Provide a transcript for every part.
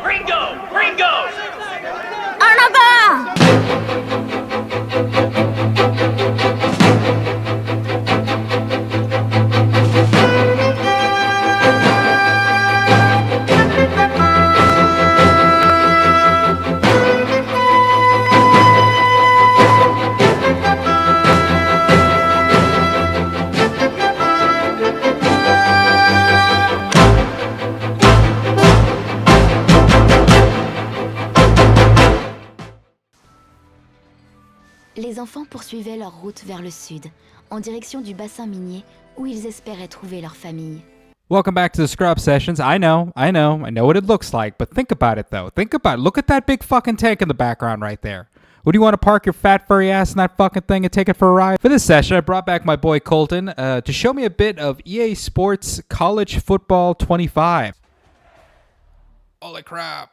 Ringo! Ringo! Arnaga! Les enfants poursuivaient leur route vers le sud, en direction du bassin minier où ils espéraient trouver leur famille. Welcome back to the Scrub Sessions. I know what it looks like, but think about it though. Think about it. Look at that big fucking tank in the background right there. Would you want to park your fat furry ass in that fucking thing and take it for a ride? For this session, I brought back my boy Colton to show me a bit of EA Sports College Football 25. Holy crap.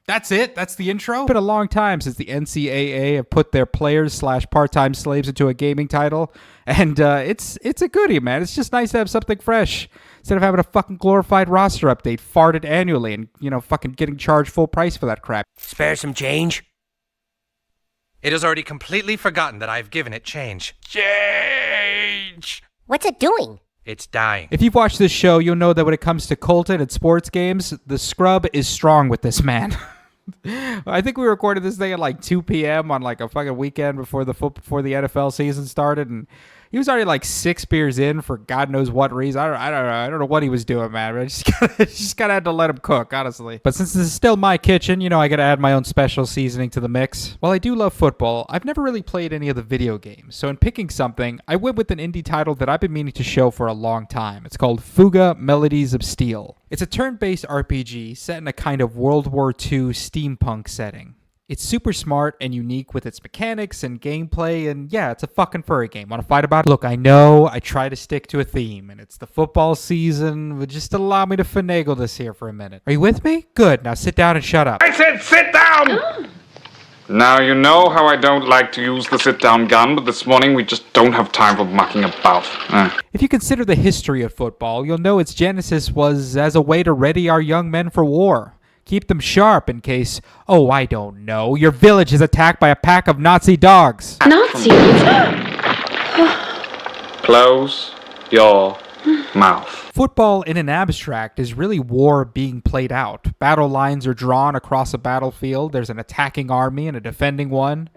That's it? That's the intro? It's been a long time since the NCAA have put their players/part-time slaves into a gaming title, and it's a goodie, man. It's just nice to have something fresh instead of having a fucking glorified roster update farted annually and, you know, fucking getting charged full price for that crap. Spare some change? It has already completely forgotten that I've given it change. Change! What's it doing? It's dying. If you've watched this show, you'll know that when it comes to Colton and sports games, the scrub is strong with this man. I think we recorded this thing at like 2 p.m. on like a fucking weekend before the NFL season started, and he was already like 6 beers in for God knows what reason. I don't know what he was doing, man. I just kind of had to let him cook, honestly. But since this is still my kitchen, you know, I got to add my own special seasoning to the mix. While I do love football, I've never really played any of the video games. So in picking something, I went with an indie title that I've been meaning to show for a long time. It's called Fuga Melodies of Steel. It's a turn-based RPG set in a kind of World War II steampunk setting. It's super smart and unique with its mechanics and gameplay, and yeah, it's a fucking furry game. Want to fight about it? Look, I know I try to stick to a theme, and it's the football season, but just allow me to finagle this here for a minute. Are you with me? Good. Now sit down and shut up. I said sit down! Now, you know how I don't like to use the sit-down gun, but this morning we just don't have time for mucking about. If you consider the history of football, you'll know its genesis was as a way to ready our young men for war. Keep them sharp in case, oh, I don't know, your village is attacked by a pack of Nazi dogs. Nazis? Close your mouth. Football in an abstract is really war being played out. Battle lines are drawn across a battlefield. There's an attacking army and a defending one.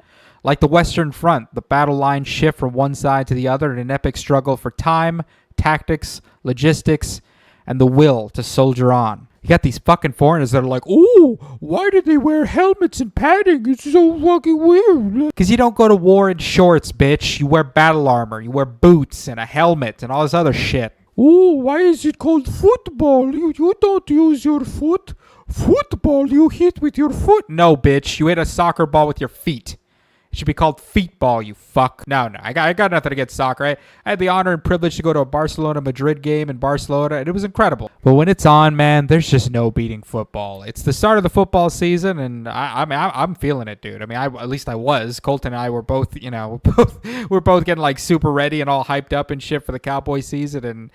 Like the Western Front, the battle lines shift from one side to the other in an epic struggle for time, tactics, logistics, and the will to soldier on. You got these fucking foreigners that are like, ooh, why did they wear helmets and padding? It's so fucking weird. Because you don't go to war in shorts, bitch. You wear battle armor. You wear boots and a helmet and all this other shit. Ooh, why is it called football? You don't use your foot. Football, you hit with your foot. No, bitch. You hit a soccer ball with your feet. It should be called feetball, you fuck. No, I got nothing against soccer. I had the honor and privilege to go to a Barcelona-Madrid game in Barcelona, and it was incredible. But when it's on, man, there's just no beating football. It's the start of the football season, and I'm feeling it, dude. I mean, at least I was. Colton and I were both, you know, we're both getting like super ready and all hyped up and shit for the Cowboy season, and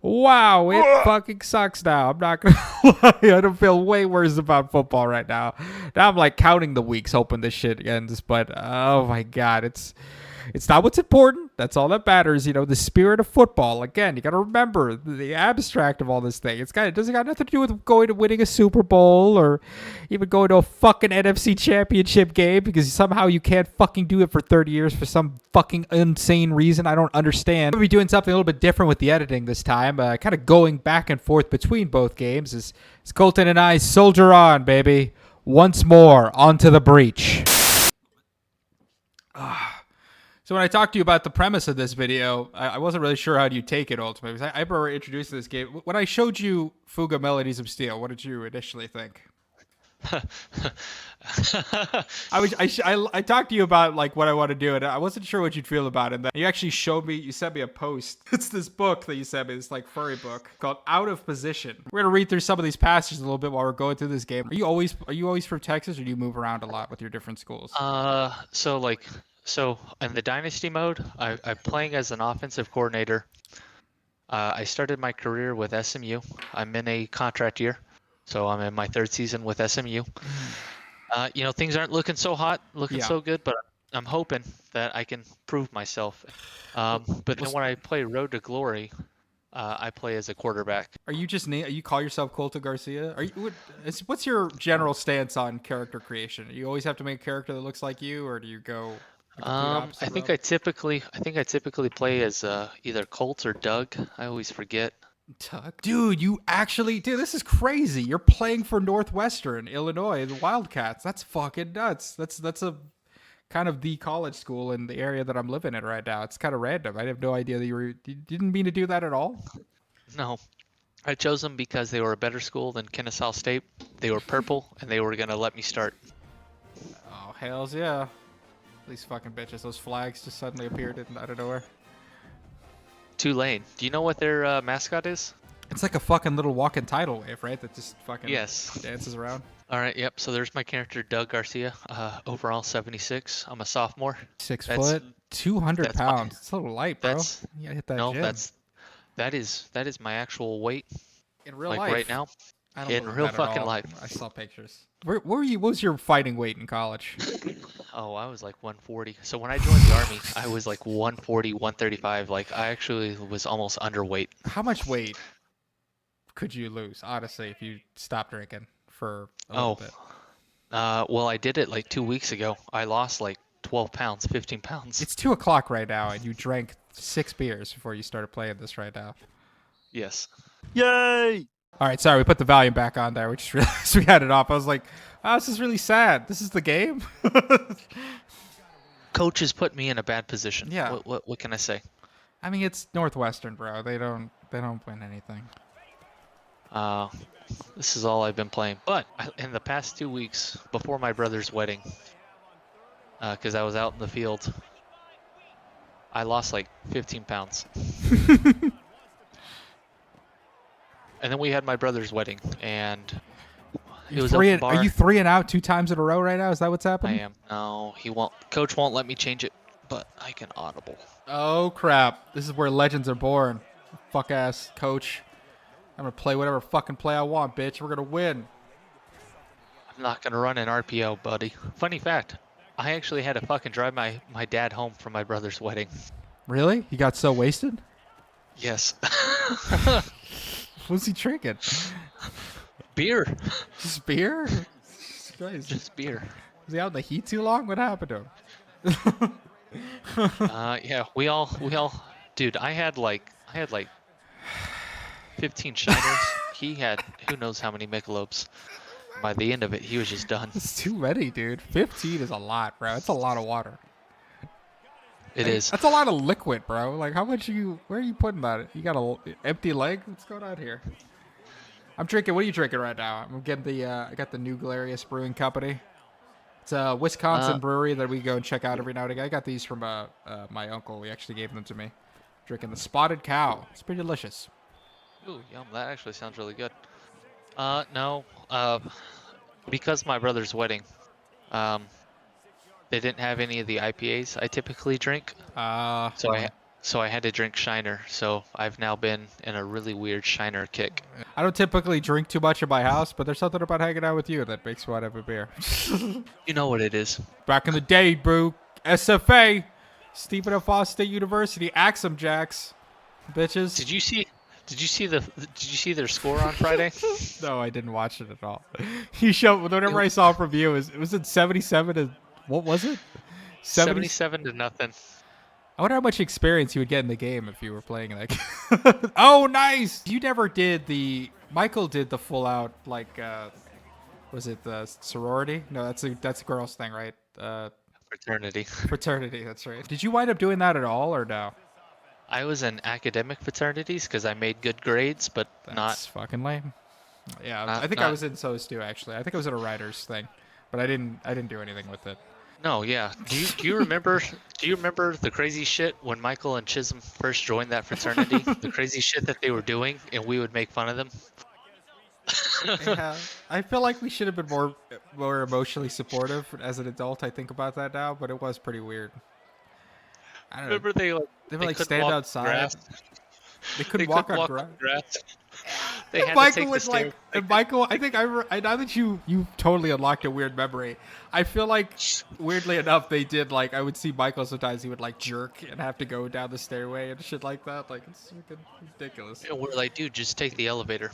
wow, it fucking sucks now. I'm not gonna lie. I don't feel way worse about football right now. Now I'm like counting the weeks, hoping this shit ends. But oh my god, it's not what's important. That's all that matters. You know, the spirit of football. Again, you got to remember the abstract of all this thing. It doesn't got nothing to do with going to winning a Super Bowl or even going to a fucking NFC championship game because somehow you can't fucking do it for 30 years for some fucking insane reason I don't understand. We'll be doing something a little bit different with the editing this time. Kind of going back and forth between both games as Colton and I soldier on, baby. Once more, onto the breach. So when I talked to you about the premise of this video, I wasn't really sure how you take it ultimately. Because I remember introducing this game. When I showed you Fuga Melodies of Steel, what did you initially think? I talked to you about like what I want to do, and I wasn't sure what you'd feel about it. And then you actually showed me. You sent me a post. It's this book that you sent me. This like furry book called Out of Position. We're gonna read through some of these passages a little bit while we're going through this game. Are you always from Texas, or do you move around a lot with your different schools? So in the Dynasty mode, I'm playing as an offensive coordinator. I started my career with SMU. I'm in a contract year. So I'm in my 3rd season with SMU. You know, things aren't looking so hot, looking Yeah. so good, but I'm hoping that I can prove myself. But then when I play Road to Glory, I play as a quarterback. Are you just you call yourself Colt Garcia? Are you what's your general stance on character creation? You always have to make a character that looks like you, or do you go the complete opposite route? I think I typically play as either Colt or Doug. I always forget. Tuck, dude, dude, this is crazy. You're playing for Northwestern Illinois, the Wildcats. That's fucking nuts. That's a kind of the college school in the area that I'm living in right now. It's kind of random. I have no idea that you didn't mean to do that at all. No, I chose them because they were a better school than Kennesaw State. They were purple, and they were gonna let me start. Oh hells yeah! These fucking bitches. Those flags just suddenly appeared out of nowhere. Tulane. Do you know what their mascot is? It's like a fucking little walking tidal wave, right? That just fucking Yes. dances around. All right. Yep. So there's my character, Doug Garcia. Overall 76. I'm a sophomore. 6 That's- foot, 200 that's my- pounds. It's a little light, bro. That's You gotta hit that no. gym. That is my actual weight. In real Like life. right now. I don't in believe real that at fucking all. life. I saw pictures. Where were you? What was your fighting weight in college? Oh, I was like 140. So when I joined the army, I was like 140, 135. Like I actually was almost underweight. How much weight could you lose, honestly, if you stopped drinking for a little bit? Well, I did it like 2 weeks ago. I lost like 12 pounds, 15 pounds. It's 2 o'clock right now, and you drank 6 beers before you started playing this right now. Yes. Yay! All right, sorry, we put the volume back on there. We just realized we had it off. I was like, oh, this is really sad. This is the game? Coach has put me in a bad position. Yeah. What can I say? I mean, it's Northwestern, bro. They don't win anything. This is all I've been playing. But in the past 2 weeks, before my brother's wedding, because I was out in the field, I lost like 15 pounds. And then we had my brother's wedding, and it was open bar. Are you 3 and out 2 times in a row right now? Is that what's I happening? am. No, he won't. Coach won't let me change it, but I can audible. Oh crap! This is where legends are born. Fuck ass coach. I'm gonna play whatever fucking play I want, bitch. We're gonna win. I'm not gonna run an RPO, buddy. Funny fact, I actually had to fucking drive my dad home from my brother's wedding. Really? You got so wasted? Yes. What was he drinking? Beer. Just beer? Christ. Just beer. Was he out in the heat too long? What happened to him? Yeah, we all, dude, I had like 15 shiners. He had who knows how many Michelobs. By the end of it, he was just done. It's too many, dude. 15 is a lot, bro. It's a lot of water. It is. That's a lot of liquid, bro. Like, where are you putting that? You got a empty leg? What's going on here? I'm drinking, what are you drinking right now? I'm getting I got the New Galerius Brewing Company. It's a Wisconsin brewery that we go and check out every now and again. I got these from my uncle. He actually gave them to me. Drinking the Spotted Cow. It's pretty delicious. Ooh, yum. That actually sounds really good. No. Because my brother's wedding, they didn't have any of the IPAs I typically drink. So I had to drink Shiner. So I've now been in a really weird Shiner kick. I don't typically drink too much in my house, but there's something about hanging out with you that makes me want to have a beer. You know what it is. Back in the day, bro. SFA. Stephen F. Austin State University. Axum Jacks. Bitches. Did you see their score on Friday? No, I didn't watch it at all. He showed, whenever I saw it from you, it was in 77 to, what was it? 77 to nothing. I wonder how much experience you would get in the game if you were playing that game. Oh, nice! You never did Michael did the full out, like, was it the sorority? No, that's a girl's thing, right? Fraternity. Fraternity, that's right. Did you wind up doing that at all, or no? I was in academic fraternities because I made good grades, but That's fucking lame. Yeah, I think I was in SOS too, actually. I think I was in a writer's thing, but I didn't do anything with it. No, yeah. Do you remember the crazy shit when Michael and Chisholm first joined that fraternity? The crazy shit that they were doing, and we would make fun of them. Yeah, I feel like we should have been more emotionally supportive as an adult. I think about that now, but it was pretty weird. I don't know. Remember they would like couldn't stand walk outside. grass. They couldn't walk on grass. They had to Michael take the was like, stair. and Michael, I think I now that you totally unlocked a weird memory. I feel like, weirdly enough, they did like I would see Michael sometimes he would like jerk and have to go down the stairway and shit like that. Like it's freaking ridiculous. And we're like, dude, just take the elevator.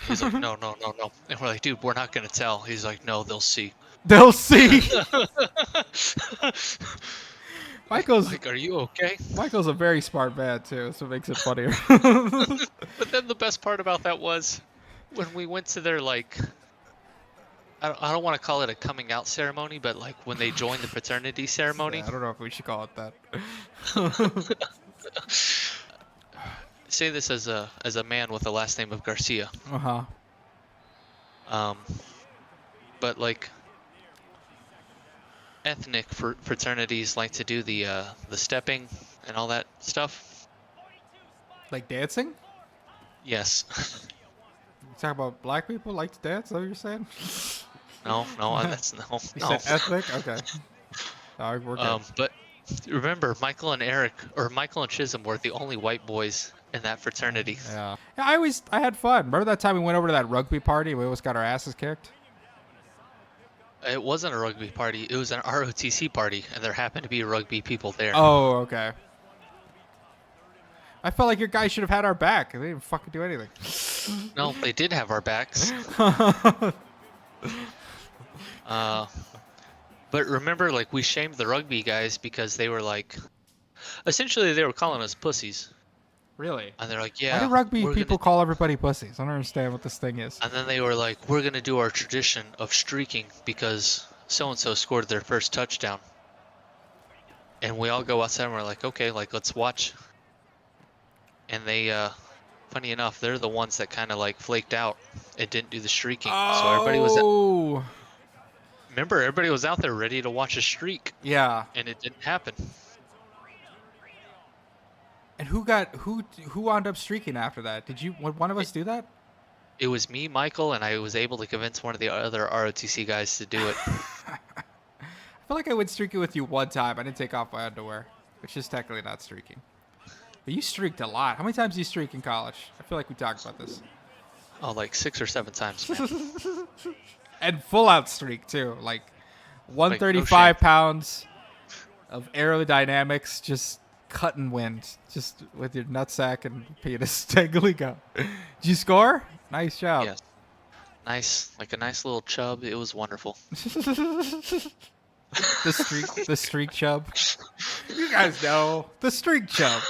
He's like, no, no, no, no. And we're like, dude, we're not gonna tell. He's like, no, they'll see. They'll see. Michael's Like, are you okay? Michael's a very smart man too, so it makes it funnier. But then the best part about that was when we went to their like, I don't want to call it a coming out ceremony, but like when they joined the fraternity ceremony. Yeah, I don't know if we should call it that. Say this as a man with the last name of Garcia. But like ethnic fraternities like to do the stepping and all that stuff. Like dancing? Yes. You talking about black people like to dance? Is that what you're saying? No, that's no. You No. said ethnic? Okay. No, we're good. But remember, Michael and Chisholm were the only white boys in that fraternity. Yeah. I had fun. Remember that time we went over to that rugby party and we almost got our asses kicked? It wasn't a rugby party. It was an ROTC party, and there happened to be rugby people there. Oh, okay. I felt like your guys should have had our back. They didn't fucking do anything. No, they did have our backs. But remember, like, we shamed the rugby guys because they were like, essentially they were calling us pussies. Really? And they're like, yeah. Why do rugby we're people gonna... call everybody pussies? I don't understand what this thing is. And then they were like, we're going to do our tradition of streaking because so-and-so scored their first touchdown. And we all go outside and we're like, okay, like, let's watch. And they, funny enough, they're the ones that kind of like flaked out and didn't do the streaking. So everybody was... Remember, everybody was out there ready to watch a streak. Yeah. And it didn't happen. And who wound up streaking after that? Did one of us do that? It was me, Michael, and I was able to convince one of the other ROTC guys to do it. I feel like I went streaking with you one time. I didn't take off my underwear, which is technically not streaking. But you streaked a lot. How many times did you streak in college? I feel like we talked about this. Oh, like 6 or 7 times, man. And full out streak too. Like 135 Like, no pounds of aerodynamics, just cutting wind, just with your nutsack and penis tangling up. Did you score? Nice job. Yes. Nice, like a nice little chub. It was wonderful. The streak chub. You guys know the streak chub.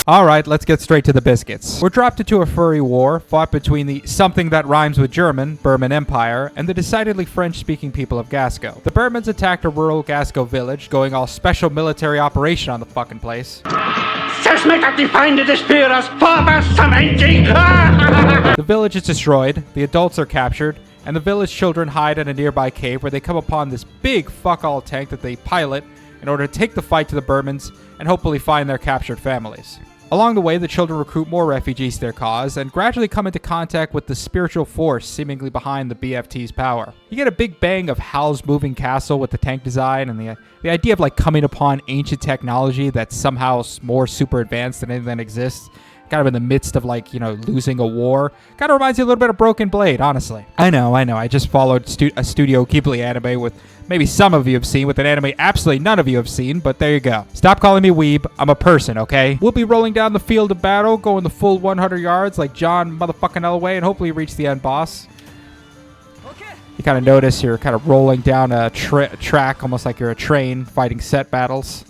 All right, let's get straight to the biscuits. We're dropped into a furry war fought between the something that rhymes with German, Burman Empire, and the decidedly French-speaking people of Gasco. The Burmans attacked a rural Gasco village, going all special military operation on the fucking place. The village is destroyed, the adults are captured, and the village children hide in a nearby cave where they come upon this big fuck-all tank that they pilot in order to take the fight to the Burmans and hopefully find their captured families. Along the way, the children recruit more refugees to their cause and gradually come into contact with the spiritual force seemingly behind the BFT's power. You get a big bang of Hal's moving castle with the tank design and the idea of like coming upon ancient technology that's somehow more super advanced than anything that exists. Kind of in the midst of like, losing a war. Kind of reminds you a little bit of Broken Blade, honestly. I know. I just followed a Studio Ghibli anime with maybe some of you have seen, with an anime absolutely none of you have seen, but there you go. Stop calling me weeb. I'm a person, okay? We'll be rolling down the field of battle, going the full 100 yards like John motherfucking Elway, and hopefully reach the end boss. You kind of notice you're kind of rolling down a track, almost like you're a train, fighting set battles.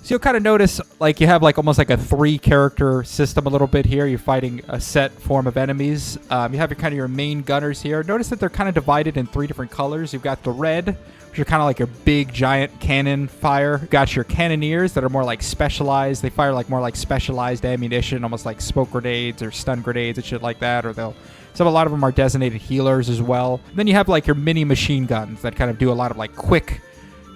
So you'll kind of notice like you have like almost like a 3-character system a little bit here. You're fighting a set form of enemies. You have your main gunners here. Notice that they're kind of divided in 3 different colors. You've got the red, which are kind of like your big giant cannon fire. You've got your cannoneers that are more like specialized. They fire like more like specialized ammunition, almost like smoke grenades or stun grenades and shit like that. Or a lot of them are designated healers as well. And then you have like your mini machine guns that kind of do a lot of like quick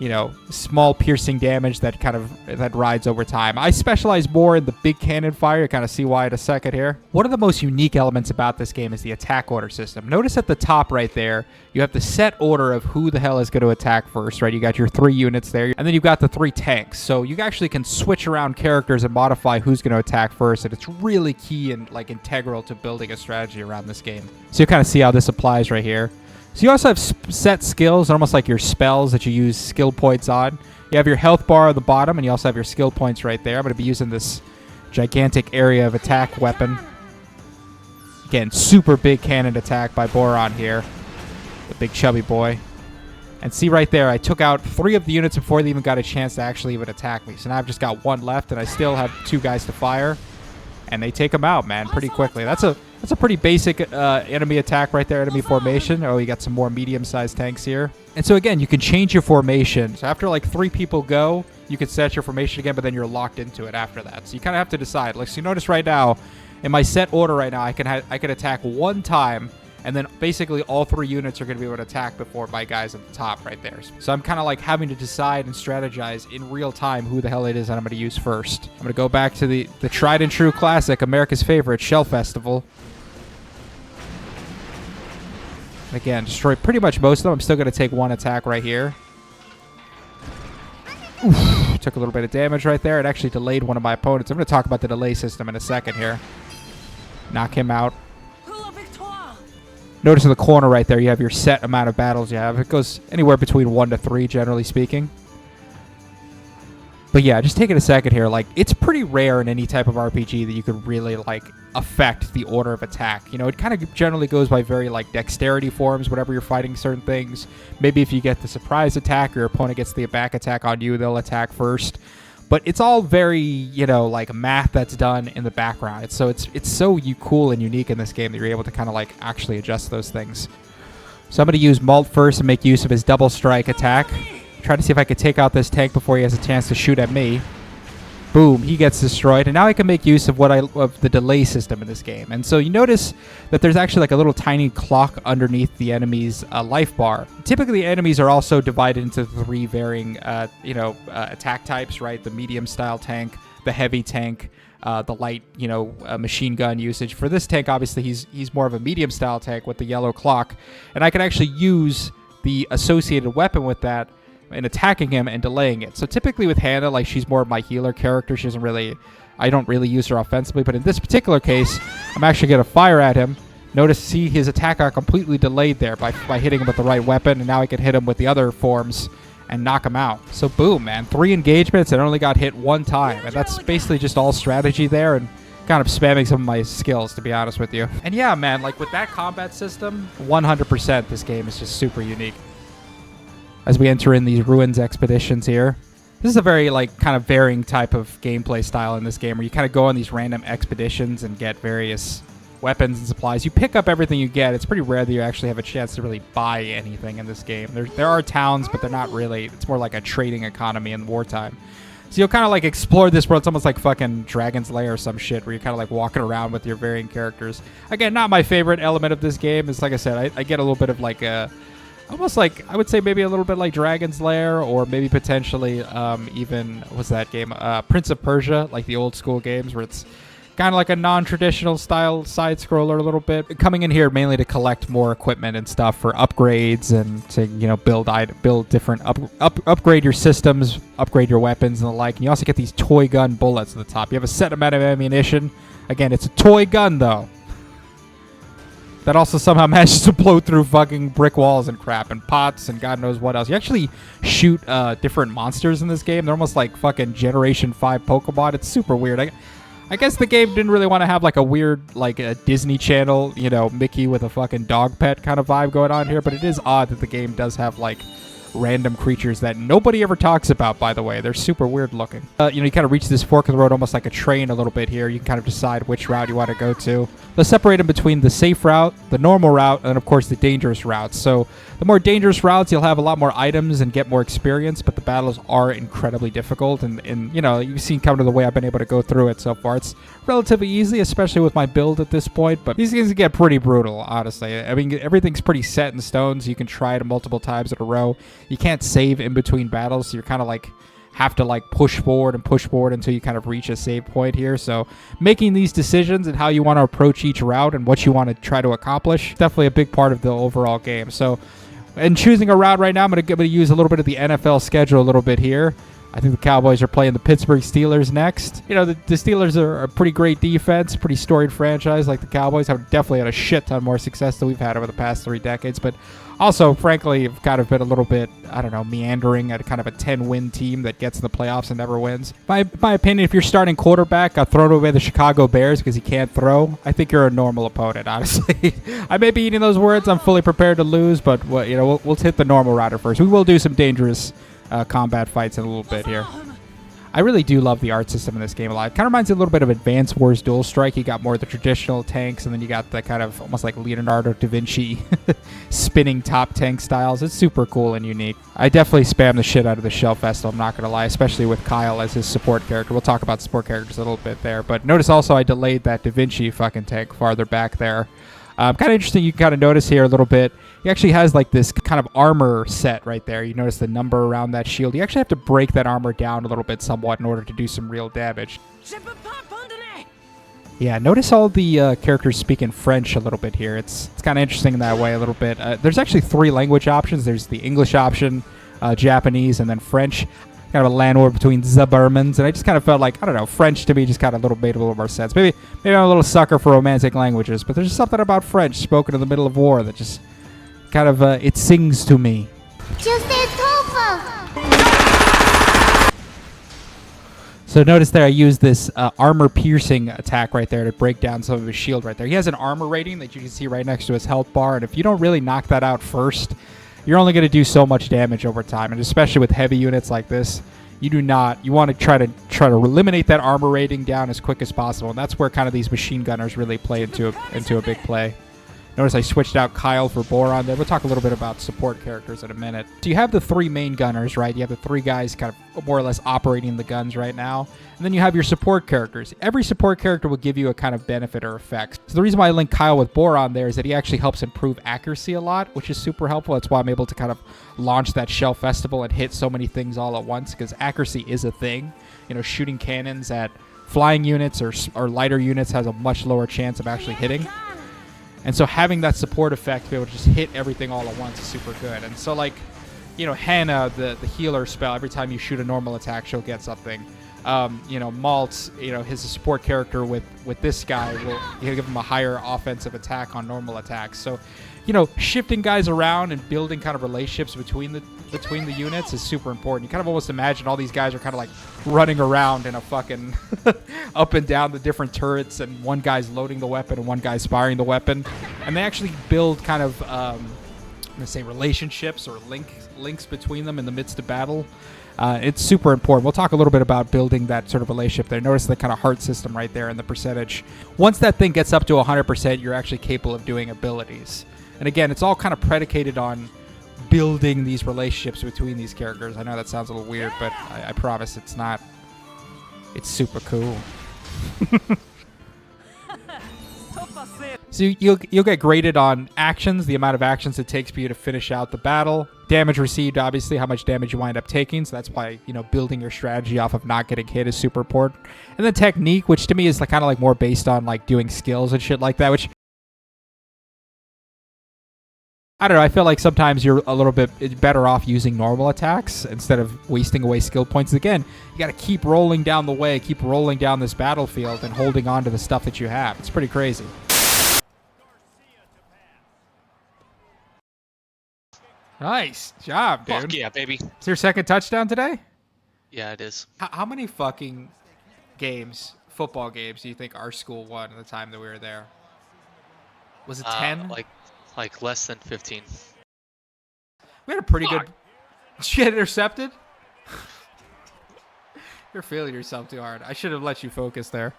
you know, small piercing damage that rides over time. I specialize more in the big cannon fire. You kind of see why in a second here. One of the most unique elements about this game is the attack order system. Notice at the top right there, you have the set order of who the hell is going to attack first, right? You got your 3 units there, and then you've got the 3 tanks. So you actually can switch around characters and modify who's going to attack first, and it's really key and like integral to building a strategy around this game. So you kind of see how this applies right here. So you also have set skills, almost like your spells that you use skill points on. You have your health bar at the bottom, and you also have your skill points right there. I'm going to be using this gigantic area of attack weapon. Again, super big cannon attack by Boron here. The big chubby boy. And see right there, I took out 3 of the units before they even got a chance to actually even attack me. So now I've just got 1 left, and I still have 2 guys to fire. And they take them out, man, pretty quickly. That's a pretty basic enemy attack right there, enemy formation. Oh, you got some more medium-sized tanks here. And so again, you can change your formation. So after like 3 people go, you can set your formation again, but then you're locked into it after that. So you kind of have to decide. Like, so you notice right now, in my set order right now, I can attack 1 time, and then basically all 3 units are going to be able to attack before my guys at the top right there. So I'm kind of like having to decide and strategize in real time who the hell it is that I'm going to use first. I'm going to go back to the tried and true classic, America's favorite, Shell Festival. Again, destroy pretty much most of them. I'm still going to take 1 attack right here. Oof, took a little bit of damage right there. It actually delayed one of my opponents. I'm going to talk about the delay system in a second here. Knock him out. Notice in the corner right there, you have your set amount of battles you have. It goes anywhere between 1 to 3, generally speaking. But yeah, just taking a second here, like, it's pretty rare in any type of RPG that you could really, like, affect the order of attack. You know, it kind of generally goes by very, like, dexterity forms, whenever you're fighting certain things. Maybe if you get the surprise attack, your opponent gets the back attack on you, they'll attack first. But it's all very, you know, like math that's done in the background. It's so cool and unique in this game that you're able to kind of like actually adjust those things. So I'm going to use Malt first and make use of his double strike attack. Try to see if I could take out this tank before he has a chance to shoot at me. Boom, he gets destroyed. And now I can make use of of the delay system in this game. And so you notice that there's actually like a little tiny clock underneath the enemy's life bar. Typically, enemies are also divided into 3 varying, attack types, right? The medium style tank, the heavy tank, the light, machine gun usage. For this tank, obviously, he's more of a medium style tank with the yellow clock. And I can actually use the associated weapon with that in attacking him and delaying it. So typically with Hannah, like, she's more of my healer character. I don't really use her offensively, but in this particular case, I'm actually going to fire at him. Notice, see, his attack got completely delayed there by hitting him with the right weapon, and now I can hit him with the other forms and knock him out. So boom, man, 3 engagements and only got hit 1 time, and that's basically just all strategy there and kind of spamming some of my skills, to be honest with you. And yeah, man, like with that combat system, 100% this game is just super unique. As we enter in these ruins expeditions here. This is a very, like, kind of varying type of gameplay style in this game, where you kind of go on these random expeditions and get various weapons and supplies. You pick up everything you get. It's pretty rare that you actually have a chance to really buy anything in this game. There are towns, but they're not really. It's more like a trading economy in wartime. So you'll kind of, like, explore this world. It's almost like fucking Dragon's Lair or some shit, where you're kind of, like, walking around with your varying characters. Again, not my favorite element of this game. It's like I said, I get a little bit of, like, a... almost like, I would say maybe a little bit like Dragon's Lair, or maybe potentially even, what's that game? Prince of Persia, like the old school games, where it's kind of like a non-traditional style side-scroller a little bit. Coming in here mainly to collect more equipment and stuff for upgrades and to, build different, upgrade your systems, upgrade your weapons and the like. And you also get these toy gun bullets at the top. You have a set amount of ammunition. Again, it's a toy gun, though. That also somehow manages to blow through fucking brick walls and crap and pots and God knows what else. You actually shoot different monsters in this game. They're almost like fucking Generation 5 Pokemon. It's super weird. I guess the game didn't really want to have like a weird, like a Disney Channel, Mickey with a fucking dog pet kind of vibe going on here. But it is odd that the game does have like random creatures that nobody ever talks about, by the way. They're super weird looking. You kind of reach this fork of the road almost like a train a little bit here. You can kind of decide which route you want to go to. They'll separate them between the safe route, the normal route, and of course the dangerous routes. So the more dangerous routes, you'll have a lot more items and get more experience, but the battles are incredibly difficult. And you've seen kind of the way I've been able to go through it so far. It's relatively easy, especially with my build at this point, but these things get pretty brutal, honestly. I mean, everything's pretty set in stone, so you can try it multiple times in a row. you can't save in between battles. So you're kind of like have to like push forward until you kind of reach a save point here. So making these decisions and how you want to approach each route and what you want to try to accomplish, definitely a big part of the overall game. So in choosing a route right now, I'm going to use a little bit of the NFL schedule a little bit here. I think the Cowboys are playing the Pittsburgh Steelers next. You know, the Steelers are a pretty great defense, pretty storied franchise. Like the Cowboys have definitely had a shit ton more success than we've had over the past 3 decades. But also, frankly, have kind of been a little bit, I don't know, meandering at kind of a 10-win team that gets in the playoffs and never wins. My opinion, if you're starting quarterback, throw away the Chicago Bears because he can't throw. I think you're a normal opponent, honestly. I may be eating those words. I'm fully prepared to lose, but we'll hit the normal router first. We will do some dangerous combat fights in a little bit here. I really do love the art system in this game a lot. It kind of reminds me a little bit of Advance Wars Dual Strike. You got more of the traditional tanks, and then you got the kind of almost like Leonardo da Vinci spinning top tank styles. It's super cool and unique. I definitely spam the shit out of the Shell Festival, I'm not going to lie, especially with Kyle as his support character. We'll talk about support characters a little bit there. But notice also I delayed that da Vinci fucking tank farther back there. Kind of interesting, you can kind of notice here a little bit. He actually has like this kind of armor set right there. You notice the number around that shield. You actually have to break that armor down a little bit somewhat in order to do some real damage. Yeah, notice all the characters speak in French a little bit here. It's kind of interesting in that way a little bit. There's actually 3 language options. There's the English option, Japanese, and then French. Kind of a land war between the Burmans, and I just kind of felt like, I don't know, French to me just kind of made a little more sense. Maybe I'm a little sucker for romantic languages, but there's something about French spoken in the middle of war that just kind of, it sings to me. So notice there I used this armor-piercing attack right there to break down some of his shield right there. He has an armor rating that you can see right next to his health bar, and if you don't really knock that out first, you're only going to do so much damage over time, and especially with heavy units like this, you want to try to eliminate that armor rating down as quick as possible, and that's where kind of these machine gunners really play into a big play. Notice I switched out Kyle for Boron there. We'll talk a little bit about support characters in a minute. So you have the 3 main gunners, right? You have the 3 guys kind of more or less operating the guns right now. And then you have your support characters. Every support character will give you a kind of benefit or effect. So the reason why I link Kyle with Boron there is that he actually helps improve accuracy a lot, which is super helpful. That's why I'm able to kind of launch that Shell Festival and hit so many things all at once, because accuracy is a thing. You know, shooting cannons at flying units or lighter units has a much lower chance of actually hitting. And so having that support effect to be able to just hit everything all at once is super good. And so, like, you know, Hannah, the healer spell, every time you shoot a normal attack, she'll get something. You know, Malt, you know, his support character with this guy, he'll give him a higher offensive attack on normal attacks. So, you know, shifting guys around and building kind of relationships between the units is super important. You kind of almost imagine all these guys are kind of like running around in a fucking up and down the different turrets, and one guy's loading the weapon and one guy's firing the weapon, and they actually build kind of I'm gonna say relationships or links between them in the midst of battle. It's super important. We'll talk a little bit about building that sort of relationship there. Notice the kind of heart system right there and the percentage. Once that thing gets up to 100%, you're actually capable of doing abilities. And again, it's all kind of predicated on building these relationships between these characters. I know that sounds a little weird, but I promise it's not. It's super cool. So you'll get graded on actions, the amount of actions it takes for you to finish out the battle. Damage received, obviously, how much damage you wind up taking. So that's why, you know, building your strategy off of not getting hit is super important. And then technique, which to me is like kind of like more based on like doing skills and shit like that, which I don't know, I feel like sometimes you're a little bit better off using normal attacks instead of wasting away skill points. Again, you got to keep rolling down the way, keep rolling down this battlefield and holding on to the stuff that you have. It's pretty crazy. Nice job, dude. Fuck yeah, baby. Is your second touchdown today? Yeah, it is. How many fucking football games, do you think our school won at the time that we were there? Was it 10? Like less than 15. We had a pretty good... Did you get intercepted? You're feeling yourself too hard. I should have let you focus there.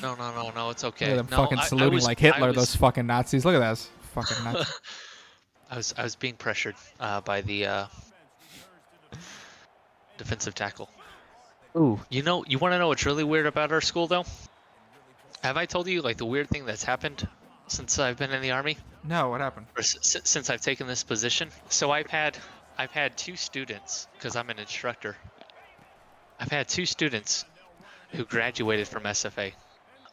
No, it's okay. Look at them fucking saluting like Hitler, those fucking Nazis. Look at this. Fucking nuts. I was being pressured by the defensive tackle. Ooh, you want to know what's really weird about our school, though? Have I told you like the weird thing that's happened since I've been in the army? No, what happened? Or since I've taken this position? So I've had I've had 2 students, because I'm an instructor. I've had 2 students who graduated from SFA.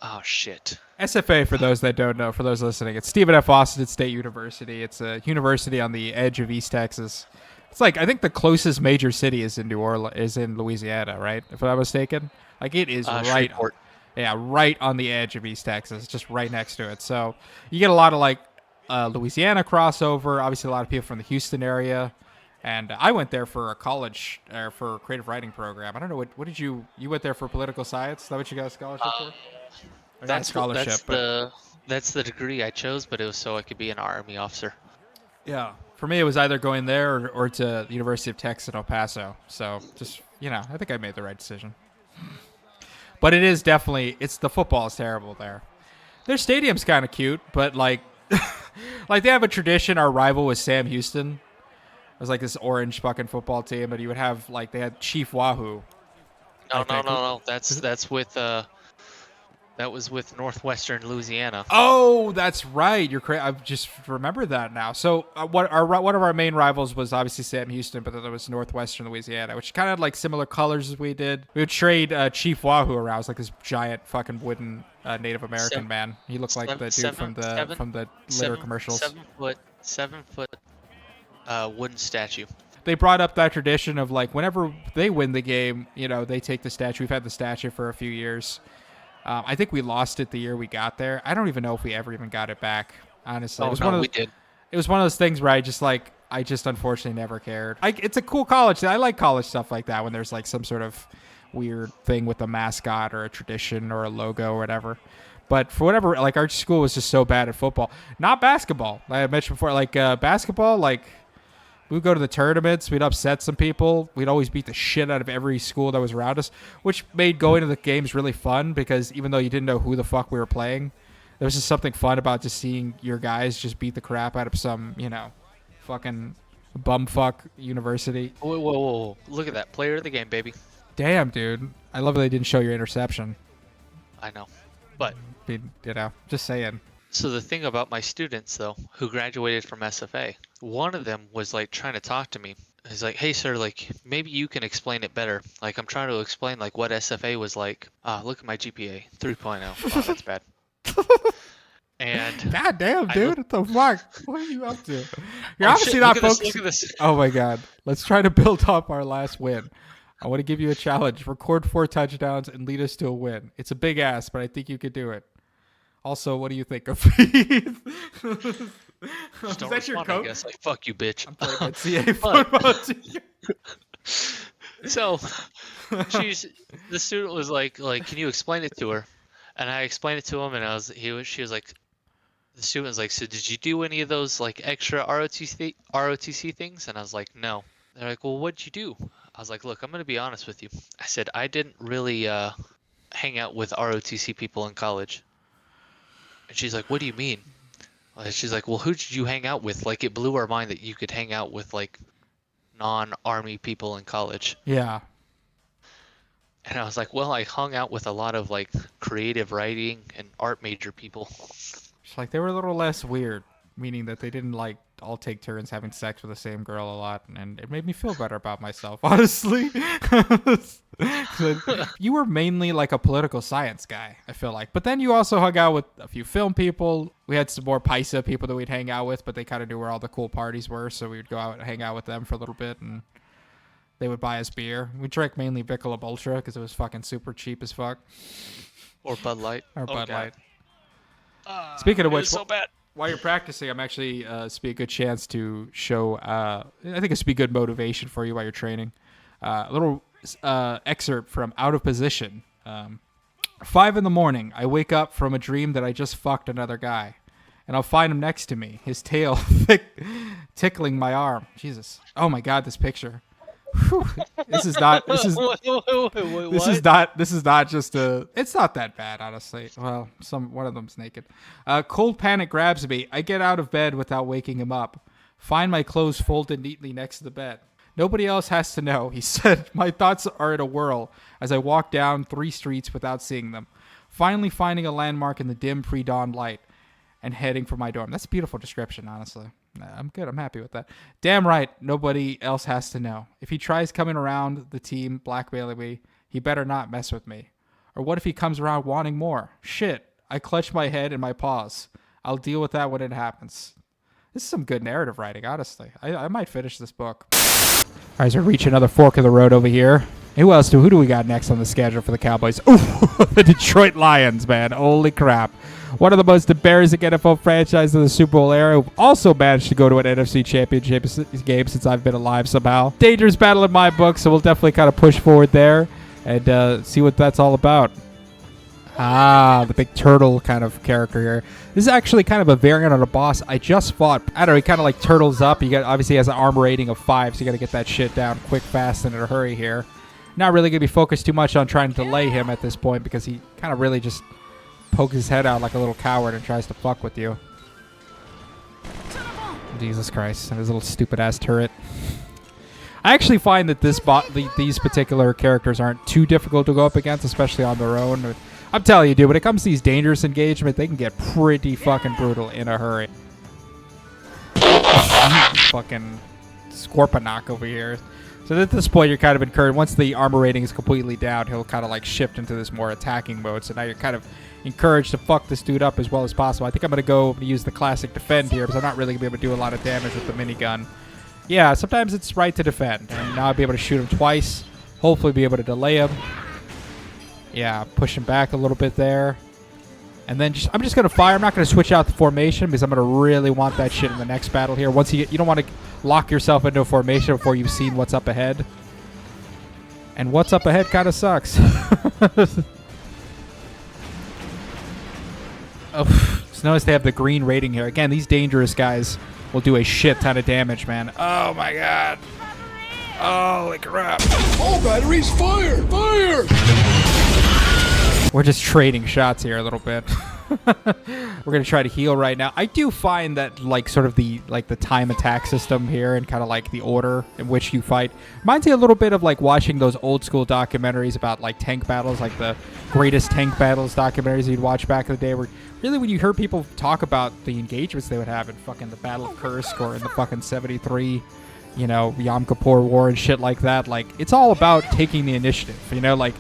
Oh, shit. SFA, for those that don't know, for those listening, it's Stephen F. Austin State University. It's a university on the edge of East Texas. It's like, I think the closest major city is in Louisiana, right? If I'm not mistaken. Like, it is right. Shreveport. Yeah, right on the edge of East Texas, just right next to it. So you get a lot of like Louisiana crossover. Obviously, a lot of people from the Houston area. And I went there for a college for a creative writing program. I don't know what did you went there for political science? Is that what you got a scholarship for? Or not a scholarship, That's the degree I chose, but it was so I could be an Army officer. yeah. For me, it was either going there or to the University of Texas in El Paso. So just I think I made the right decision. But it is definitely the football is terrible there. Their stadium's kind of cute, but like like they have a tradition. Our rival was Sam Houston. It was like this orange fucking football team, and you would have like they had Chief Wahoo. No. That's with that was with Northwestern Louisiana. Oh, that's right. You're correct. I just remember that now. So one of our main rivals was obviously Sam Houston, but then there was Northwestern Louisiana, which kind of had like similar colors as we did. We would trade Chief Wahoo around. It was like this giant fucking wooden Native American man. He looked like the dude from the litter commercials. 7 foot wooden statue. They brought up that tradition of like whenever they win the game, they take the statue. We've had the statue for a few years. I think we lost it the year we got there. I don't even know if we ever even got it back, honestly. We did. It was one of those things where I just unfortunately never cared. It's a cool college. I like college stuff like that when there's like some sort of weird thing with a mascot or a tradition or a logo or whatever. But for whatever, like our school was just so bad at football. Not basketball. Like I mentioned before, like basketball, like we would go to the tournaments. We'd upset some people. We'd always beat the shit out of every school that was around us, which made going to the games really fun because even though you didn't know who the fuck we were playing, there was just something fun about just seeing your guys just beat the crap out of some, fucking bumfuck university. Whoa. Look at that. Player of the game, baby. Damn, dude. I love that they didn't show your interception. I know. But, just saying. So the thing about my students, though, who graduated from SFA, one of them was like trying to talk to me. He's like, "Hey, sir, like maybe you can explain it better. Like I'm trying to explain like what SFA was like. Look at my GPA, 3.0. Oh, that's bad." And God damn, dude, what the fuck? What are you up to? You're oh, obviously shit, not look at focused. this, look at this. Oh my god, let's try to build up our last win. I want to give you a challenge: record 4 touchdowns and lead us to a win. It's a big ask, but I think you could do it. Also, what do you think of me? Is that your coach? I guess like fuck you, bitch. I'm playing NCAA football team. So, the student was like, can you explain it to her? And I explained it to him, and she was like, the student was like, so did you do any of those like extra ROTC things? And I was like, no. They're like, well, what'd you do? I was like, look, I'm gonna be honest with you. I said I didn't really hang out with ROTC people in college. And she's like, what do you mean? And she's like, well, who did you hang out with? Like, it blew our mind that you could hang out with, like, non-Army people in college. Yeah. And I was like, well, I hung out with a lot of, like, creative writing and art major people. It's like they were a little less weird, meaning that they didn't, like, all take turns having sex with the same girl a lot, and it made me feel better about myself, honestly. You were mainly like a political science guy, I feel like. But then you also hung out with a few film people. We had some more Paisa people that we'd hang out with, but they kind of knew where all the cool parties were, so we would go out and hang out with them for a little bit, and they would buy us beer. We drank mainly Michelob Ultra because it was fucking super cheap as fuck. Or Bud Light. Or Bud Light. Speaking of which, so bad. While you're practicing, I'm actually this would be a good chance to show. I think this would be good motivation for you while you're training. A little excerpt from Out of Position. 5 a.m, I wake up from a dream that I just fucked another guy, and I'll find him next to me, his tail tickling my arm. Jesus! Oh my God, this picture. Whew. This is not just a. It's not that bad, honestly. Well, one of them's naked. Cold panic grabs me. I get out of bed without waking him up. Find my clothes folded neatly next to the bed. Nobody else has to know, he said. My thoughts are in a whirl as I walk down 3 streets without seeing them. Finally finding a landmark in the dim pre-dawn light and heading for my dorm. That's a beautiful description, honestly. Nah, I'm good. I'm happy with that. Damn right, nobody else has to know. If he tries coming around the team, blackmailing me, he better not mess with me. Or what if he comes around wanting more? Shit, I clutch my head in my paws. I'll deal with that when it happens. This is some good narrative writing, honestly. I might finish this book. All right, so reach another fork of the road over here. Who do we got next on the schedule for the Cowboys? Ooh, the Detroit Lions, man. Holy crap. One of the most embarrassing NFL franchises of the Super Bowl era, who also managed to go to an NFC Championship game since I've been alive somehow. Dangerous battle in my book, so we'll definitely kind of push forward there and see what that's all about. Ah, the big turtle kind of character here. This is actually kind of a variant on a boss I just fought. I don't know, he kind of like turtles up. He obviously has an armor rating of 5, so you got to get that shit down quick, fast, and in a hurry here. Not really going to be focused too much on trying to delay him at this point because he kind of really just pokes his head out like a little coward and tries to fuck with you. Jesus Christ, his little stupid-ass turret. I actually find that these particular characters aren't too difficult to go up against, especially on their own. I'm telling you, dude, when it comes to these dangerous engagement, they can get pretty fucking brutal in a hurry. Fucking Scorponok over here. So at this point, you're kind of encouraged. Once the armor rating is completely down, he'll kind of like shift into this more attacking mode. So now you're kind of encouraged to fuck this dude up as well as possible. I think I'm going to use the classic defend here because I'm not really going to be able to do a lot of damage with the minigun. Yeah, sometimes it's right to defend. And now I'll be able to shoot him twice. Hopefully be able to delay him. Yeah, push him back a little bit there. And then I'm just going to fire. I'm not going to switch out the formation because I'm going to really want that shit in the next battle here. Once you don't want to lock yourself into a formation before you've seen what's up ahead. And what's up ahead kind of sucks. Oh, just notice they have the green rating here. Again, these dangerous guys will do a shit ton of damage, man. Oh my god. Holy crap. All batteries, fire! Fire! We're just trading shots here a little bit. We're gonna try to heal right now. I do find that like sort of the time attack system here and kind of like the order in which you fight reminds me a little bit of like watching those old school documentaries about like tank battles, like the greatest tank battles documentaries you'd watch back in the day, where really when you heard people talk about the engagements they would have in fucking the Battle of Kursk or in the fucking 73, you know, Yom Kippur War and shit like that, like it's all about taking the initiative, you know, like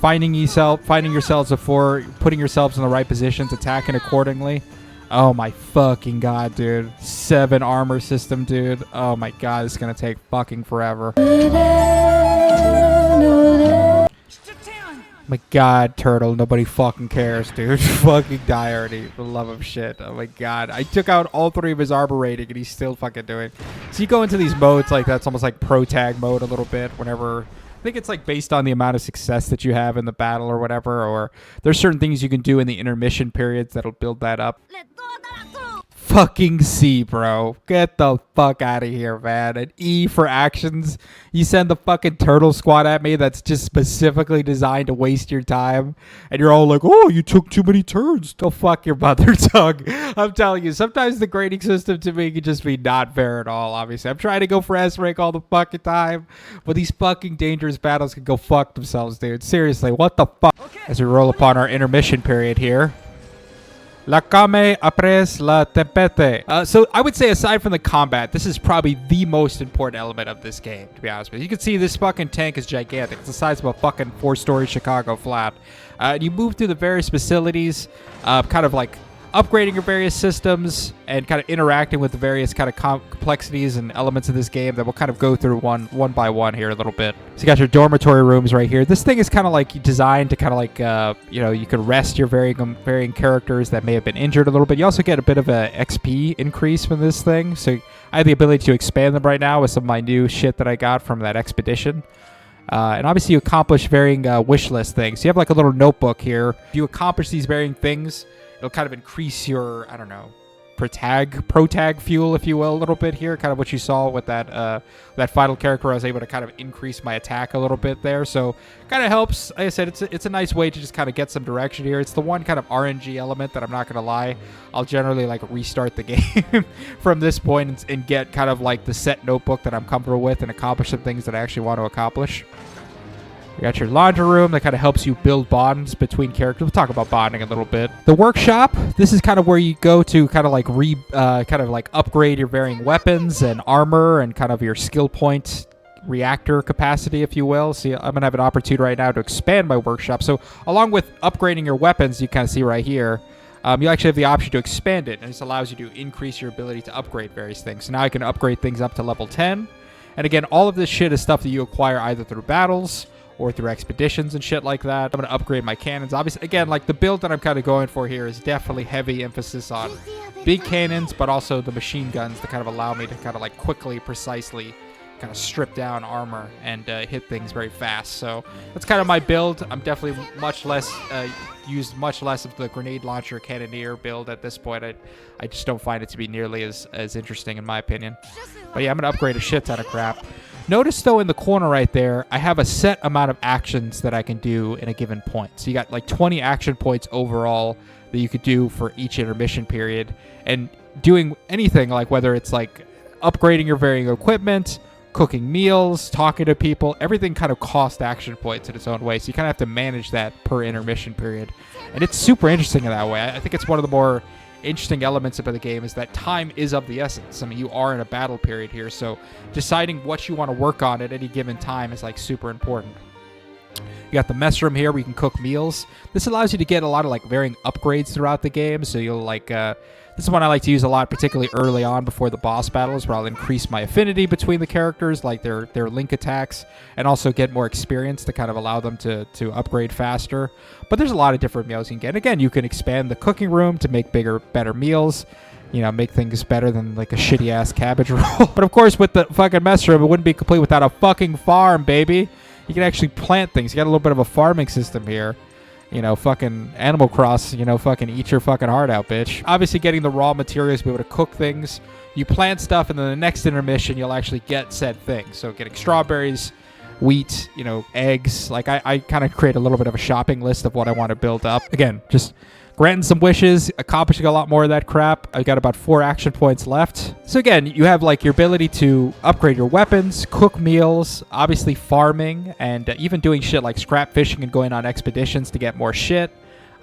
finding yourselves before putting yourselves in the right positions, attacking accordingly. Oh my fucking god, dude. 7 armor system, dude. Oh my god, it's gonna take fucking forever. My god, turtle, nobody fucking cares, dude. Fucking die already, for the love of shit. Oh my god, I took out all 3 of his armor rating and he's still fucking doing. So you go into these modes like that's almost like pro tag mode a little bit whenever. I think it's like based on the amount of success that you have in the battle or whatever, or there's certain things you can do in the intermission periods that'll build that up. Fucking C, bro. Get the fuck out of here, man. An E for actions. You send the fucking turtle squad at me that's just specifically designed to waste your time. And you're all like, oh, you took too many turns. Go fuck your mother tongue. I'm telling you, sometimes the grading system to me can just be not fair at all, obviously. I'm trying to go for S rank all the fucking time. But these fucking dangerous battles can go fuck themselves, dude. Seriously, what the fuck? As we roll upon our intermission period here. La came apres la tempete. So I would say aside from the combat, this is probably the most important element of this game, to be honest with you. You can see this fucking tank is gigantic. It's the size of a fucking 4-story Chicago flat. You move through the various facilities, kind of like upgrading your various systems and kind of interacting with the various kind of complexities and elements of this game that we'll kind of go through one by one here a little bit. So you got your dormitory rooms right here. This thing is kind of like designed to kind of like, you know, you can rest your varying characters that may have been injured a little bit. You also get a bit of a XP increase from this thing. So I have the ability to expand them right now with some of my new shit that I got from that expedition. And obviously you accomplish varying wish list things. So you have like a little notebook here. If you accomplish these varying things, it'll kind of increase your, I don't know, pro tag fuel, if you will, a little bit here. Kind of what you saw with that that final character. I was able to kind of increase my attack a little bit there. So kind of helps. Like I said, it's a nice way to just kind of get some direction here. It's the one kind of RNG element that I'm not going to lie. I'll generally like restart the game from this point and get kind of like the set notebook that I'm comfortable with and accomplish some things that I actually want to accomplish. You got your laundry room that kind of helps you build bonds between characters. We'll talk about bonding a little bit. The workshop, this is kind of where you go to kind of like upgrade your varying weapons and armor and kind of your skill point reactor capacity, if you will. See, I'm going to have an opportunity right now to expand my workshop. So along with upgrading your weapons, you kind of see right here, you actually have the option to expand it, and this allows you to increase your ability to upgrade various things. So now I can upgrade things up to level 10. And again, all of this shit is stuff that you acquire either through battles or through expeditions and shit like that. I'm going to upgrade my cannons. Obviously, again, like the build that I'm kind of going for here is definitely heavy emphasis on big cannons, but also the machine guns to kind of allow me to kind of like quickly, precisely kind of strip down armor and hit things very fast. So that's kind of my build. I'm definitely used much less of the grenade launcher cannoneer build at this point. I just don't find it to be nearly as interesting in my opinion. But yeah, I'm going to upgrade a shit ton of crap. Notice, though, in the corner right there, I have a set amount of actions that I can do in a given point. So you got like 20 action points overall that you could do for each intermission period. And doing anything, like whether it's like upgrading your varying equipment, cooking meals, talking to people, everything kind of costs action points in its own way. So you kind of have to manage that per intermission period. And it's super interesting in that way. I think it's one of the more interesting elements about the game is that time is of the essence. I mean, you are in a battle period here, so deciding what you want to work on at any given time is like super important. You got the mess room here where you can cook meals. This allows you to get a lot of like varying upgrades throughout the game. So you'll like, this is one I like to use a lot, particularly early on before the boss battles, where I'll increase my affinity between the characters, like their link attacks, and also get more experience to kind of allow them to upgrade faster. But there's a lot of different meals you can get. Again, you can expand the cooking room to make better meals. You know, make things better than like a shitty ass cabbage roll. But of course, with the fucking mess room, it wouldn't be complete without a fucking farm, baby. You can actually plant things. You got a little bit of a farming system here. You know, fucking Animal Cross, you know, fucking eat your fucking heart out, bitch. Obviously, getting the raw materials to be able to cook things. You plant stuff, and then the next intermission, you'll actually get said thing. So getting strawberries, wheat, you know, eggs. Like, I kind of create a little bit of a shopping list of what I want to build up. Again, just granting some wishes, accomplishing a lot more of that crap. I got about 4 action points left. So again, you have like your ability to upgrade your weapons, cook meals, obviously farming, and even doing shit like scrap fishing and going on expeditions to get more shit.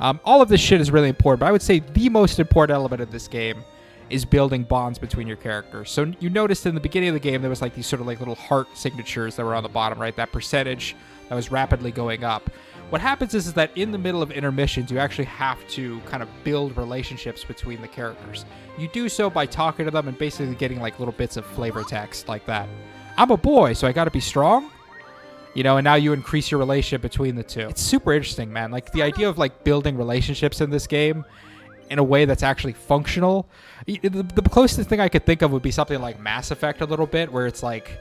All of this shit is really important, but I would say the most important element of this game is building bonds between your characters. So you noticed in the beginning of the game, there was like these sort of like little heart signatures that were on the bottom, right? That percentage that was rapidly going up. What happens is that in the middle of intermissions, you actually have to kind of build relationships between the characters. You do so by talking to them and basically getting like little bits of flavor text like that. I'm a boy, so I gotta be strong. You know, and now you increase your relationship between the two. It's super interesting, man. Like the idea of like building relationships in this game in a way that's actually functional. The closest thing I could think of would be something like Mass Effect a little bit, where it's like,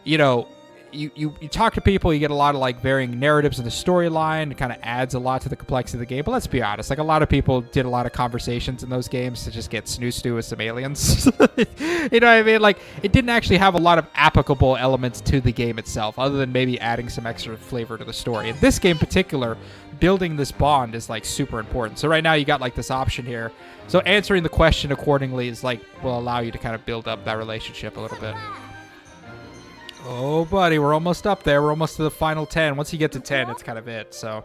you know, you talk to people, you get a lot of like varying narratives in the storyline. It kind of adds a lot to the complexity of the game. But let's be honest, like a lot of people did a lot of conversations in those games to just get snoo-stew with some aliens. You know what I mean? Like it didn't actually have a lot of applicable elements to the game itself, other than maybe adding some extra flavor to the story. In this game in particular, building this bond is like super important. So right now you got like this option here. So answering the question accordingly is like will allow you to kind of build up that relationship a little bit. Oh, buddy, we're almost up there. We're almost to the final 10. Once you get to 10, it's kind of it. So,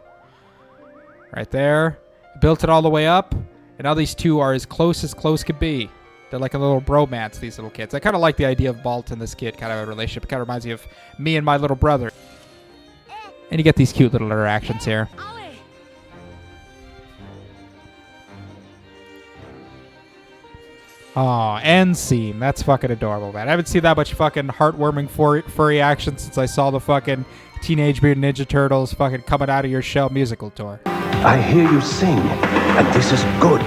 right there. Built it all the way up. And now these two are as close could be. They're like a little bromance, these little kids. I kind of like the idea of Balt and this kid kind of a relationship. It kind of reminds me of me and my little brother. And you get these cute little interactions here. Aw, end scene. That's fucking adorable, man. I haven't seen that much fucking heartwarming furry action since I saw the fucking Teenage Mutant Ninja Turtles fucking coming out of your shell musical tour. I hear you sing, and this is good.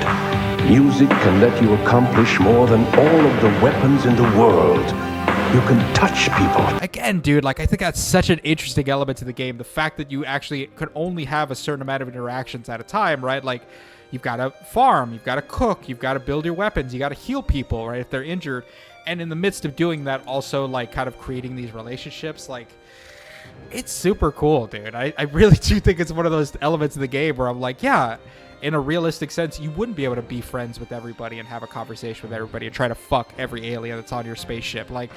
Music can let you accomplish more than all of the weapons in the world. You can touch people. Again, dude, like I think that's such an interesting element to the game. The fact that you actually could only have a certain amount of interactions at a time, right? Like, you've got to farm, you've got to cook, you've got to build your weapons, you got to heal people, right, if they're injured. And in the midst of doing that, also, like, kind of creating these relationships, like, it's super cool, dude. I really do think it's one of those elements of the game where I'm like, yeah, in a realistic sense, you wouldn't be able to be friends with everybody and have a conversation with everybody and try to fuck every alien that's on your spaceship. Like,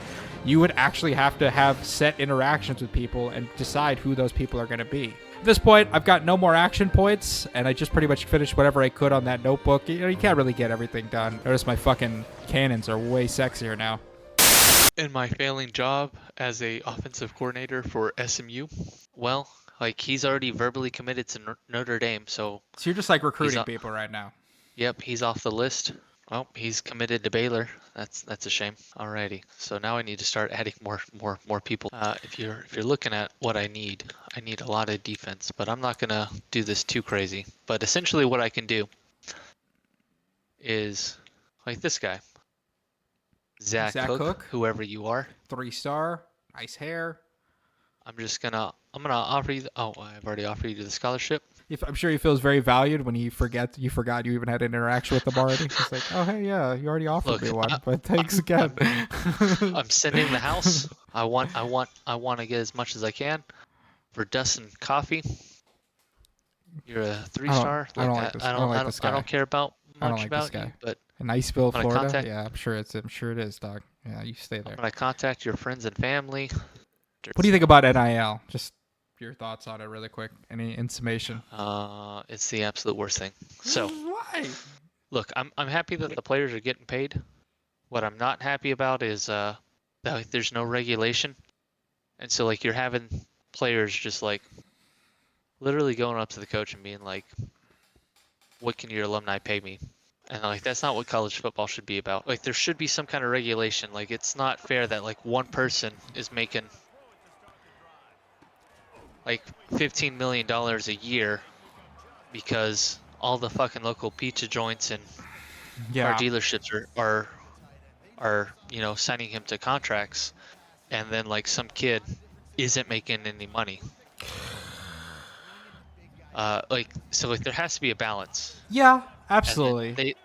you would actually have to have set interactions with people and decide who those people are going to be. At this point, I've got no more action points, and I just pretty much finished whatever I could on that notebook. You know, you can't really get everything done. Notice my fucking cannons are way sexier now. In my failing job as a offensive coordinator for SMU, well, like he's already verbally committed to Notre Dame, so you're just like recruiting people right now. Yep, he's off the list. Well, he's committed to Baylor. That's a shame. Alrighty, so now I need to start adding more people. If you're looking at what I need a lot of defense, but I'm not gonna do this too crazy. But essentially, what I can do is like this guy, Zach Cook, whoever you are. 3-star, nice hair. I'm gonna offer you. I've already offered you the scholarship. I'm sure he feels very valued when you forgot you even had an interaction with him already. He's like, oh hey, yeah, you already offered me one, but thanks again. I'm sending the house. I want to get as much as I can for Dustin Coffee. You're a 3-star. I don't like this. I don't like this guy. I don't care about much about you, but in Iceville, Florida. Yeah, I'm sure it is, dog. Yeah, you stay there. I'm gonna contact your friends and family. What do you think about NIL? Just your thoughts on it really quick. Any summation? It's the absolute worst thing. So why? Look, I'm happy that the players are getting paid. What I'm not happy about is that there's no regulation. And so like you're having players just like literally going up to the coach and being like, what can your alumni pay me? And like that's not what college football should be about. Like there should be some kind of regulation. Like it's not fair that like one person is making like $15 million a year because all the fucking local pizza joints and our dealerships are signing him to contracts, and then like some kid isn't making any money. So there has to be a balance. Yeah, absolutely.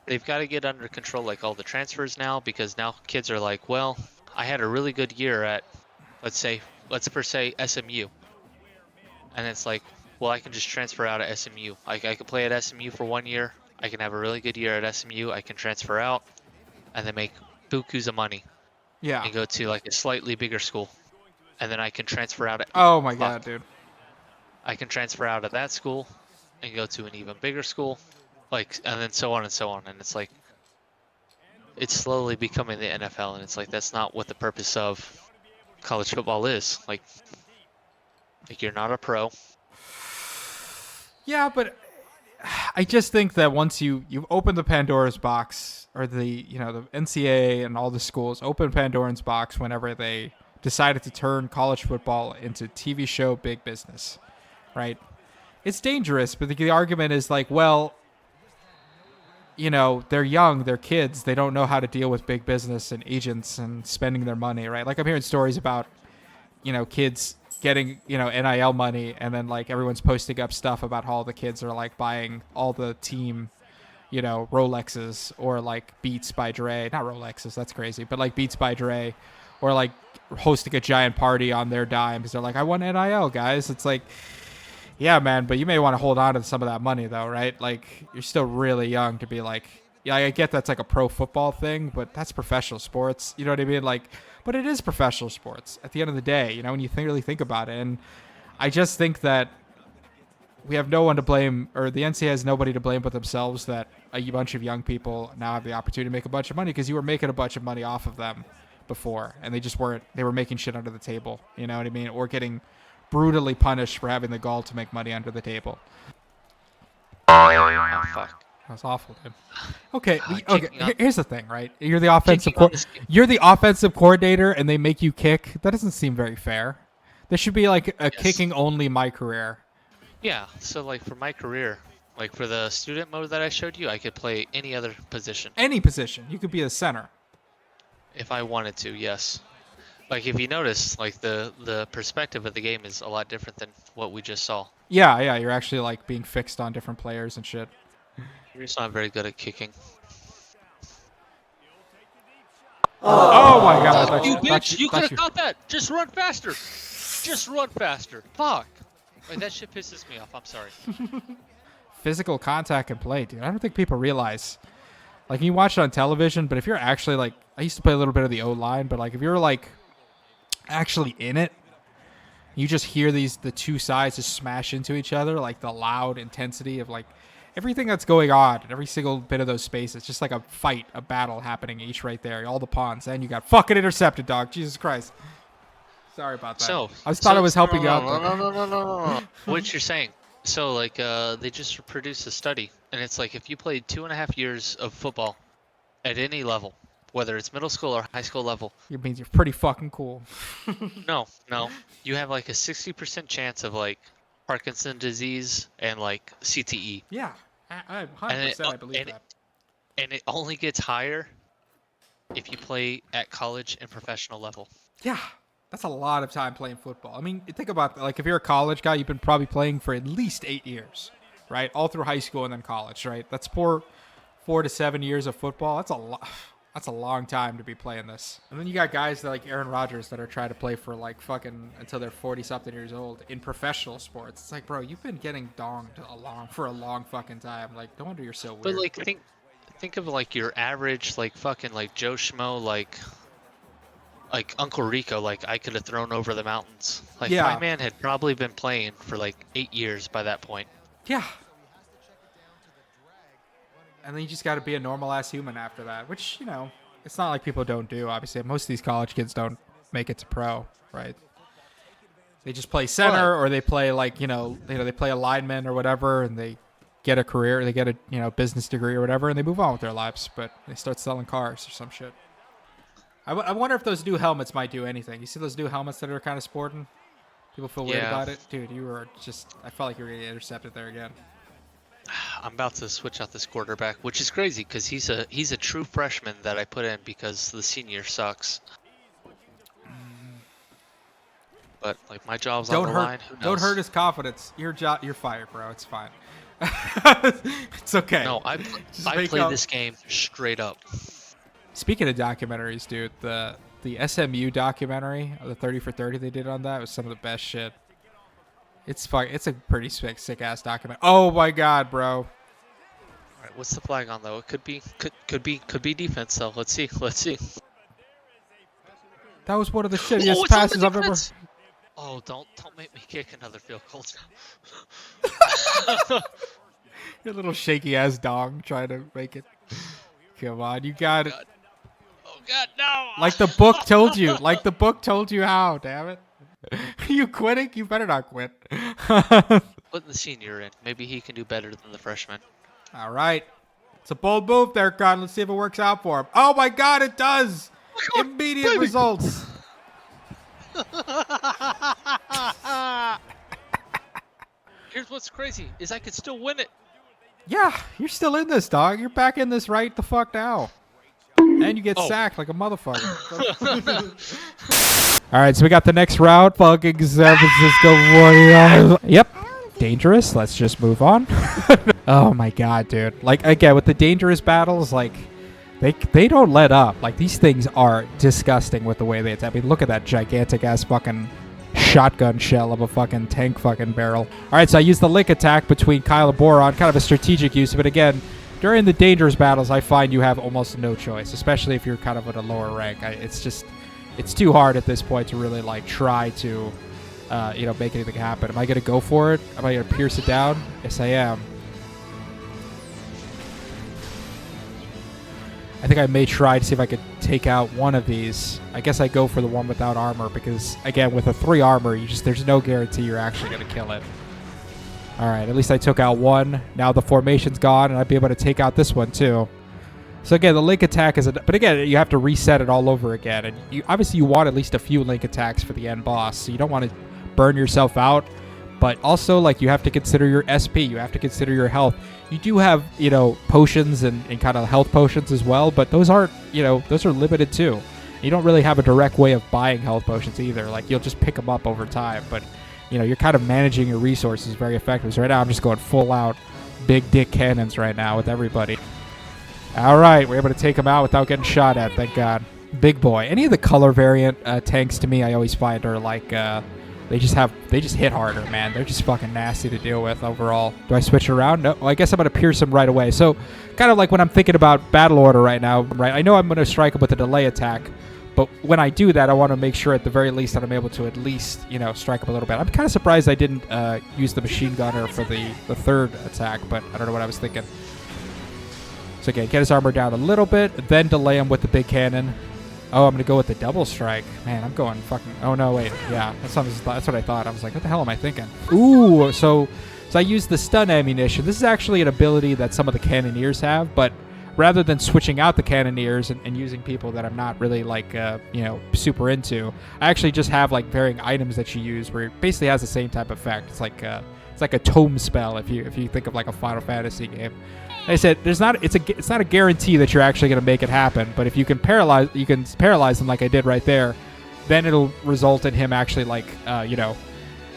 They've got to get under control like all the transfers now, because now kids are like, well, I had a really good year at let's per se SMU, and it's like, well, I can just transfer out of SMU. I can play at SMU for 1 year. I can have a really good year at SMU. I can transfer out and then make bukus of money. Yeah. And go to like a slightly bigger school, and then I can transfer out. Oh my god, dude. I can transfer out of that school and go to an even bigger school, like, and then so on and so on. And it's like, it's slowly becoming the NFL, and it's like that's not what the purpose of college football is. Like you're not a pro. Yeah, but I just think that once you've opened the Pandora's box, or the NCAA and all the schools open Pandora's box whenever they decided to turn college football into TV show big business, right? It's dangerous, but the argument is like, well, they're young, they're kids, they don't know how to deal with big business and agents and spending their money, right? Like I'm hearing stories about, kids getting, NIL money, and then like everyone's posting up stuff about how all the kids are like buying all the team, Rolexes, or like Beats by Dre, not Rolexes, that's crazy, but like Beats by Dre, or like hosting a giant party on their dime because they're like, I want NIL, guys. It's like, yeah, man, but you may want to hold on to some of that money, though, right? Like, you're still really young to be like, yeah, I get that's like a pro football thing, but that's professional sports. You know what I mean? Like, but it is professional sports at the end of the day, when you really think about it. And I just think that we have no one to blame, or the NCAA has nobody to blame but themselves, that a bunch of young people now have the opportunity to make a bunch of money, because you were making a bunch of money off of them before, and they just weren't. They were making shit under the table, you know what I mean? Or getting brutally punished for having the gall to make money under the table. Oh, fuck. That was awful, dude. Okay, here's the thing, right? You're the offensive coordinator, and they make you kick. That doesn't seem very fair. There should be like a kicking only my career. Yeah, so like for my career, like for the student mode that I showed you, I could play any other position. Any position. You could be a center. If I wanted to, yes. Like if you notice, like the perspective of the game is a lot different than what we just saw. Yeah, you're actually like being fixed on different players and shit. You're just not very good at kicking. Oh my god! You bitch! You could have caught that. Just run faster. Just run faster. Fuck. Like that shit pisses me off. I'm sorry. physical contact and play, dude. I don't think people realize. Like, you watch it on television, but if you're actually, like, I used to play a little bit of the O-line, but, like, if you're, like, actually in it, you just hear the two sides just smash into each other, like, the loud intensity of, like, everything that's going on, every single bit of those spaces, just like a fight, a battle happening each right there, all the pawns, and you got fucking intercepted, dog. Jesus Christ. Sorry about that. I thought I was helping you out. No. What you're saying. So, like, they just produced a study, and it's like if you played 2.5 years of football at any level, whether it's middle school or high school level. It means you're pretty fucking cool. No. You have, like, a 60% chance of, like, Parkinson's disease and, like, CTE. Yeah, I 100% I believe that. And it only gets higher if you play at college and professional level. Yeah. That's a lot of time playing football. I mean, think about, like, if you're a college guy, you've been probably playing for at least 8 years, right? All through high school and then college, right? That's 4 to 7 years of football. That's a lot. That's a long time to be playing this. And then you got guys that, like Aaron Rodgers, that are trying to play for, like, fucking until they're 40-something years old in professional sports. It's like, bro, you've been getting donged for a long fucking time. Like, no wonder you're so weird. But, like, think of, like, your average, like, fucking, like, Joe Schmo, like Uncle Rico, like, I could have thrown over the mountains. Like, yeah. My man had probably been playing for, like, 8 years by that point. Yeah. And then you just got to be a normal-ass human after that, which, you know, it's not like people don't do, obviously. Most of these college kids don't make it to pro, right? They just play center, or they play, like, they play a lineman or whatever, and they get a career, they get a, business degree or whatever, and they move on with their lives, but they start selling cars or some shit. I wonder if those new helmets might do anything. You see those new helmets that are kind of sporting? People feel weird about it? Dude, I felt like you were going to get intercepted there again. I'm about to switch out this quarterback, which is crazy because he's a true freshman that I put in because the senior sucks. But, like, my job's on the line. Who knows? Don't hurt his confidence. You're fired, bro. It's fine. It's okay. No, I played this game straight up. Speaking of documentaries, dude, the SMU documentary, the 30 for 30 they did on that, was some of the best shit. It's a pretty sick ass document. Oh my god, bro. All right, what's the flag on though? It could be defense though. Let's see. That was one of the shittiest passes I've ever. Oh, don't make me kick another field goal. Your little shaky ass dog trying to make it. Come on, you got it. Oh god, no! Like the book told you. Like the book told you how. Damn it. You quitting? You better not quit. Put the senior in. Maybe he can do better than the freshman. All right. It's a bold move there, Con. Let's see if it works out for him. Oh my god, it does! Immediate results. Here's what's crazy is I could still win it. Yeah, you're still in this, dog. You're back in this right the fuck now. And you get sacked like a motherfucker. All right, so we got the next round. Fucking San Francisco Warriors. Yep. Dangerous. Let's just move on. Oh my god, dude. Like, again, with the dangerous battles, like, they don't let up. Like, these things are disgusting with the way they attack. I mean, look at that gigantic ass fucking shotgun shell of a fucking tank fucking barrel. All right, so I used the link attack between Kyle and Boron, kind of a strategic use, but again, during the dangerous battles, I find you have almost no choice, especially if you're kind of at a lower rank. It's too hard at this point to really, like, try to, make anything happen. Am I going to go for it? Am I going to pierce it down? Yes, I am. I think I may try to see if I could take out one of these. I guess I go for the one without armor because, again, with a 3 armor, there's no guarantee you're actually going to kill it. All right, at least I took out one. Now the formation's gone, and I'd be able to take out this one too. So again, the link attack is but again, you have to reset it all over again. And obviously you want at least a few link attacks for the end boss, so you don't want to burn yourself out. But also, like, you have to consider your SP. You have to consider your health. You do have, potions and kind of health potions as well, but those aren't, those are limited too. You don't really have a direct way of buying health potions either. Like, you'll just pick them up over time, but, you're kind of managing your resources very effectively. So right now, I'm just going full out big dick cannons right now with everybody. All right, we're able to take them out without getting shot at, thank God. Big boy. Any of the color variant tanks to me, I always find are like They just hit harder, man. They're just fucking nasty to deal with overall. Do I switch around? No. Well, I guess I'm gonna pierce him right away. So, kind of like when I'm thinking about battle order right now, right? I know I'm gonna strike him with a delay attack, but when I do that, I want to make sure at the very least that I'm able to at least, strike him a little bit. I'm kind of surprised I didn't use the machine gunner for the third attack, but I don't know what I was thinking. So again, get his armor down a little bit, then delay him with the big cannon. Oh, I'm going to go with the double strike. Man, I'm going fucking... Oh, no, wait. Yeah, that's what I thought. I was like, what the hell am I thinking? Ooh, so I used the stun ammunition. This is actually an ability that some of the cannoneers have, but rather than switching out the cannoneers and using people that I'm not really, super into, I actually just have, varying items that you use where it basically has the same type of effect. It's like a tome spell if you think of, a Final Fantasy game. Like I said, it's not a guarantee that you're actually going to make it happen, but if you can paralyze him like I did right there, then it'll result in him actually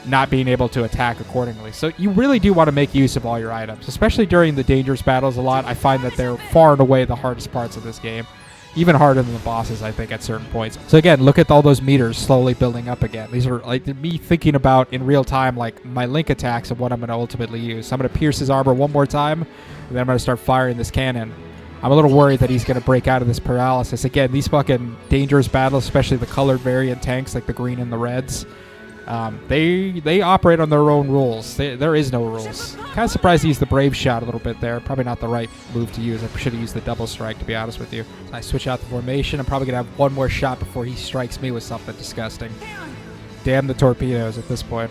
not being able to attack accordingly. So you really do want to make use of all your items, especially during the dangerous battles a lot. I find that they're far and away the hardest parts of this game, even harder than the bosses, I think, at certain points. So again, look at all those meters slowly building up again. These are me thinking about in real time my link attacks and what I'm going to ultimately use. So I'm going to pierce his armor one more time, and then I'm going to start firing this cannon. I'm a little worried that he's going to break out of this paralysis. Again, these fucking dangerous battles, especially the colored variant tanks like the green and the reds, they operate on their own rules. There is no rules. Kind of surprised he used the brave shot a little bit there. Probably not the right move to use. I should have used the double strike, to be honest with you. I switch out the formation. I'm probably going to have one more shot before he strikes me with something disgusting. Damn the torpedoes at this point.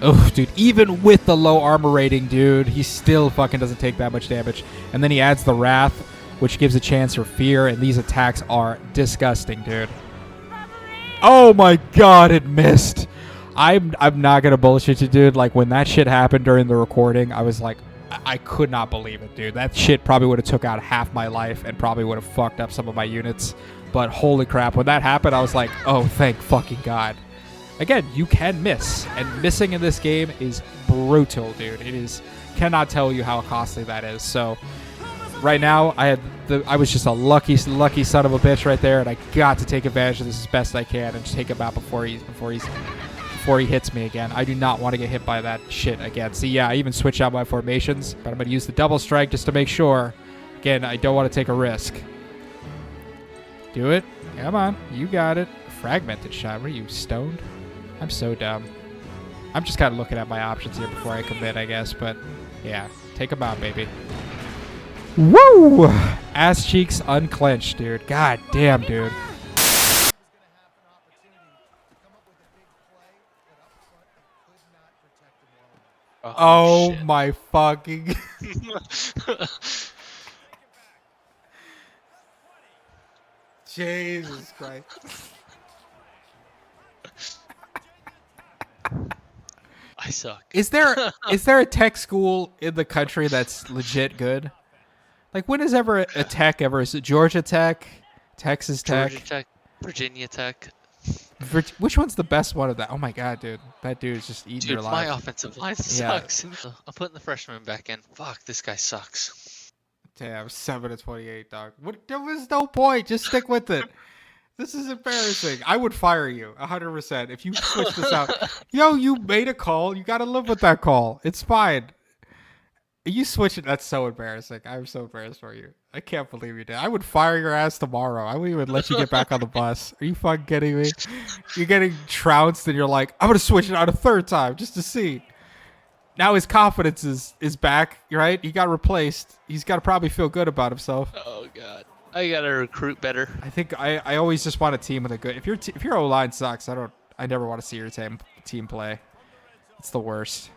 Oh, dude, even with the low armor rating, dude, he still fucking doesn't take that much damage. And then he adds the Wrath, which gives a chance for fear, and these attacks are disgusting, dude. Oh my god, it missed. I'm not gonna bullshit you, dude. When that shit happened during the recording, I was like, I could not believe it, dude. That shit probably would have took out half my life and probably would have fucked up some of my units. But holy crap, when that happened, I was like, oh, thank fucking god. Again, you can miss, and missing in this game is brutal, dude. Cannot tell you how costly that is. So right now, I was just a lucky son of a bitch right there, and I got to take advantage of this as best I can and just take him out before he hits me again. I do not want to get hit by that shit again. See, yeah, I even switched out my formations, but I'm going to use the double strike just to make sure. Again, I don't want to take a risk. Do it. Come on. You got it. Fragmented shot. What are you, stoned? I'm so dumb. I'm just kind of looking at my options here before I commit, I guess, but yeah, take him out, baby. Woo! Ass cheeks unclenched, dude. God damn, dude. Oh shit. My fucking... Jesus Christ. I suck. Is there a tech school in the country that's legit good? When is ever a tech ever? Is it Georgia Tech, Texas Tech? Georgia Tech, Virginia Tech. Which one's the best one of that? Oh my god, dude. That dude is just eating your Dude, life. my offensive line sucks. I'm putting the freshman back in. Fuck, this guy sucks. Damn, 7-28, dog. There was no point. Just stick with it. This is embarrassing. I would fire you 100% if you switch this out. Yo, you made a call. You got to live with that call. It's fine. You switch it. That's so embarrassing. I'm so embarrassed for you. I can't believe you did. I would fire your ass tomorrow. I wouldn't even let you get back on the bus. Are you fucking kidding me? You're getting trounced and you're like, I'm going to switch it out a third time just to see. Now his confidence is back, right? He got replaced. He's got to probably feel good about himself. Oh, God. I got to recruit better. I think I always just want a team with a good... If your O-line sucks, I never want to see your team play. It's the worst.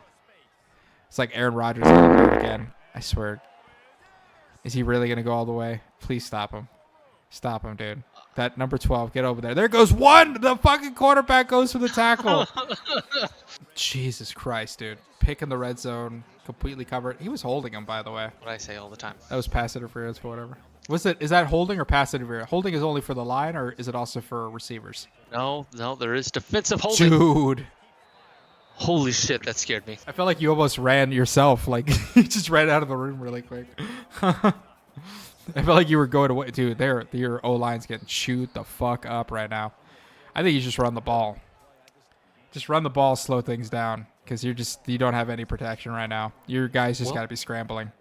It's like Aaron Rodgers again. I swear. Is he really going to go all the way? Please stop him. Stop him, dude. That number 12, get over there. There goes one! The fucking quarterback goes for the tackle. Jesus Christ, dude. Pick in the red zone, completely covered. He was holding him, by the way. What I say all the time. That was pass interference or whatever. Is that holding or pass interference? Holding is only for the line, or is it also for receivers? No, there is defensive holding. Dude. Holy shit, that scared me. I felt like you almost ran yourself. You just ran out of the room really quick. I felt like you were going away. Dude, your O-line's getting chewed the fuck up right now. I think you just run the ball. Just run the ball, slow things down, because you don't have any protection right now. Your guys just got to be scrambling.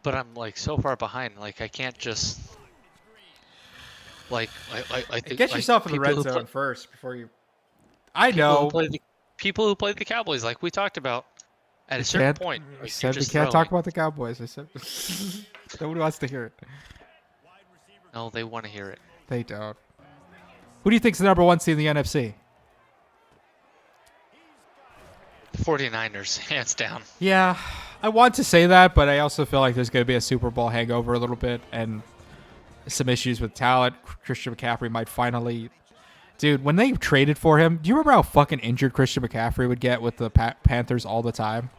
But I'm like so far behind. Like I can't just like I think Get yourself in the red zone first before you. I know. People who play the Cowboys, like we talked about, at a certain point. I said we can't talk about the Cowboys. I said nobody wants to hear it. No, they want to hear it. They don't. Who do you think's the number 1 seed in the NFC? The 49ers, hands down. Yeah, I want to say that, but I also feel like there's going to be a Super Bowl hangover a little bit, and some issues with talent. Christian McCaffrey might finally... Dude, when they traded for him, do you remember how fucking injured Christian McCaffrey would get with the Panthers all the time?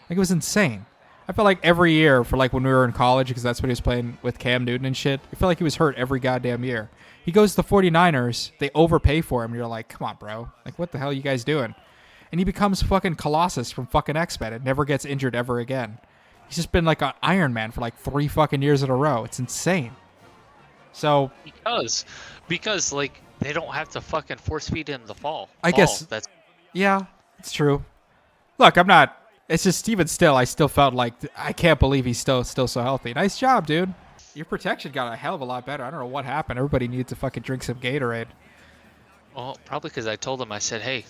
Like, it was insane. I felt like every year for like when we were in college, because that's when he was playing with Cam Newton and shit, I felt like he was hurt every goddamn year. He goes to the 49ers, they overpay for him, and you're like, come on, bro. Like, what the hell are you guys doing? And he becomes fucking Colossus from fucking X-Men and never gets injured ever again. He's just been like an Iron Man for like 3 fucking years in a row. It's insane. So... Because like, they don't have to fucking force feed him the fall. I guess that's... Yeah, it's true. Look, I'm not... It's just even still, I still felt like, I can't believe he's still so healthy. Nice job, dude. Your protection got a hell of a lot better. I don't know what happened. Everybody needs to fucking drink some Gatorade. Well, probably because I told him, I said, hey,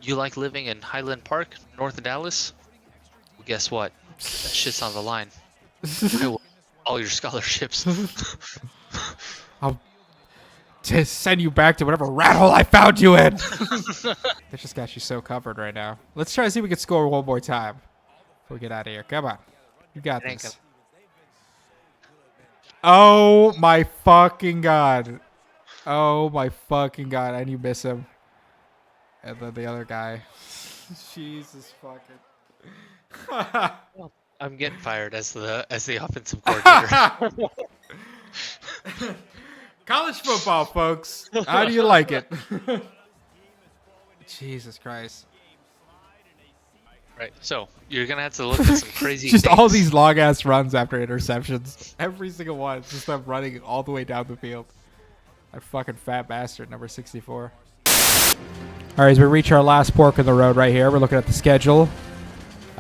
you like living in Highland Park, north of Dallas? Well, guess what? That shit's on the line. I will all your scholarships. I'll just send you back to whatever rat hole I found you in. That just got you so covered right now. Let's try to see if we can score one more time before we get out of here. Come on. You got this. Oh, my fucking God. Oh, my fucking God. And you miss him. And then the other guy. Jesus fucking. Well, I'm getting fired as the offensive coordinator. College football, folks. How do you like it? Jesus Christ. Right, so you're going to have to look at some crazy just things. all these long-ass runs after interceptions. Every single one. It's just them running all the way down the field. That fucking fat bastard, number 64. All right, as we reach our last fork in the road right here, we're looking at the schedule.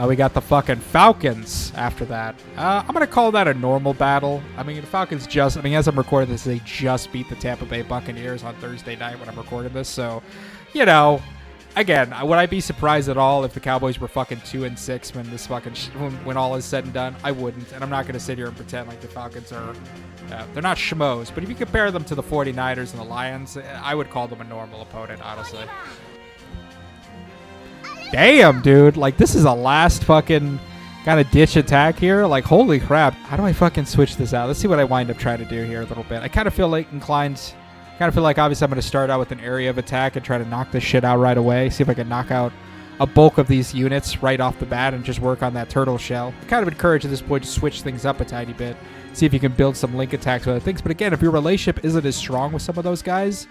We got the fucking Falcons after that. I'm going to call that a normal battle. I mean, the Falcons as I'm recording this, they just beat the Tampa Bay Buccaneers on Thursday night when I'm recording this. So, you know, again, would I be surprised at all if the Cowboys were fucking 2-6 when this fucking when all is said and done? I wouldn't. And I'm not going to sit here and pretend like the Falcons are, they're not schmoes. But if you compare them to the 49ers and the Lions, I would call them a normal opponent, honestly. Damn, dude. Like, this is a last fucking kind of ditch attack here. Like, holy crap. How do I fucking switch this out? Let's see what I wind up trying to do here a little bit. I kind of feel like obviously I'm going to start out with an area of attack and try to knock this shit out right away. See if I can knock out a bulk of these units right off the bat and just work on that turtle shell. I'm kind of encouraged at this point to switch things up a tiny bit. See if you can build some link attacks with other things. But again, if your relationship isn't as strong with some of those guys,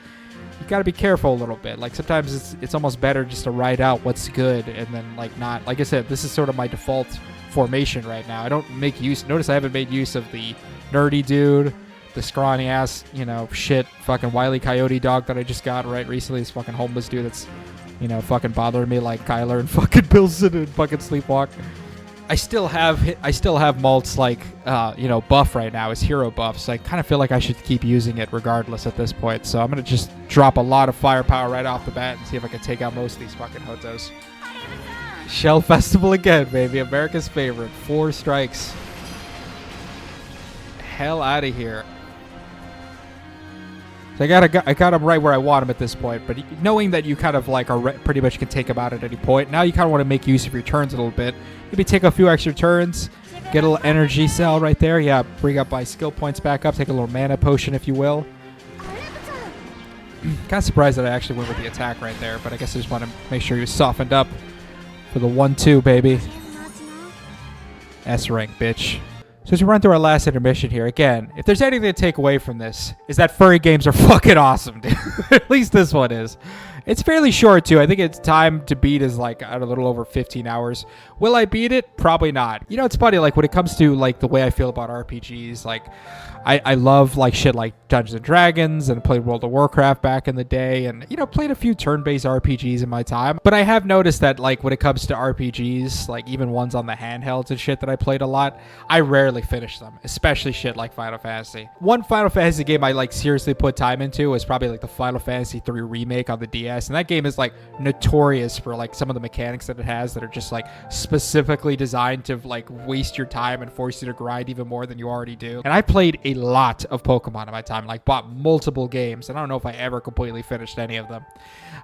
you got to be careful a little bit. Like, sometimes it's almost better just to write out what's good and then, like, not. Like I said, this is sort of my default formation right now. I don't make use. Notice I haven't made use of the nerdy dude, the scrawny ass, shit, fucking Wile E. Coyote dog that I just got right recently. This fucking homeless dude that's, fucking bothering me like Kyler and fucking Bilson and fucking Sleepwalk. I still have Malt's like buff right now, his hero buff, so I kind of feel like I should keep using it regardless at this point. So I'm gonna just drop a lot of firepower right off the bat and see if I can take out most of these fucking Hotos. Shell Festival again, baby, America's favorite. 4 strikes. Hell out of here. So I got him right where I want him at this point, but knowing that you kind of like are pretty much can take him out at any point, now you kind of want to make use of your turns a little bit. Maybe take a few extra turns, get a little energy cell right there. Yeah, bring up my skill points back up, take a little mana potion, if you will. Kind of surprised that I actually went with the attack right there, but I guess I just want to make sure you're softened up for the 1-2, baby. S rank, bitch. So as we run through our last intermission here, again, if there's anything to take away from this, is that furry games are fucking awesome, dude. At least this one is. It's fairly short, too. I think its time to beat is like a little over 15 hours, Will I beat it? Probably not. You know, it's funny, like when it comes to like the way I feel about RPGs, like I love like shit like Dungeons and Dragons and played World of Warcraft back in the day and, you know, played a few turn-based RPGs in my time. But I have noticed that like when it comes to RPGs, like even ones on the handhelds and shit that I played a lot, I rarely finish them, especially shit like Final Fantasy. One Final Fantasy game I like seriously put time into was probably like the Final Fantasy 3 remake on the DS. And that game is like notorious for like some of the mechanics that it has that are just like specifically designed to like waste your time and force you to grind even more than you already do. And I played a lot of Pokemon in my time, like bought multiple games, and I don't know if I ever completely finished any of them.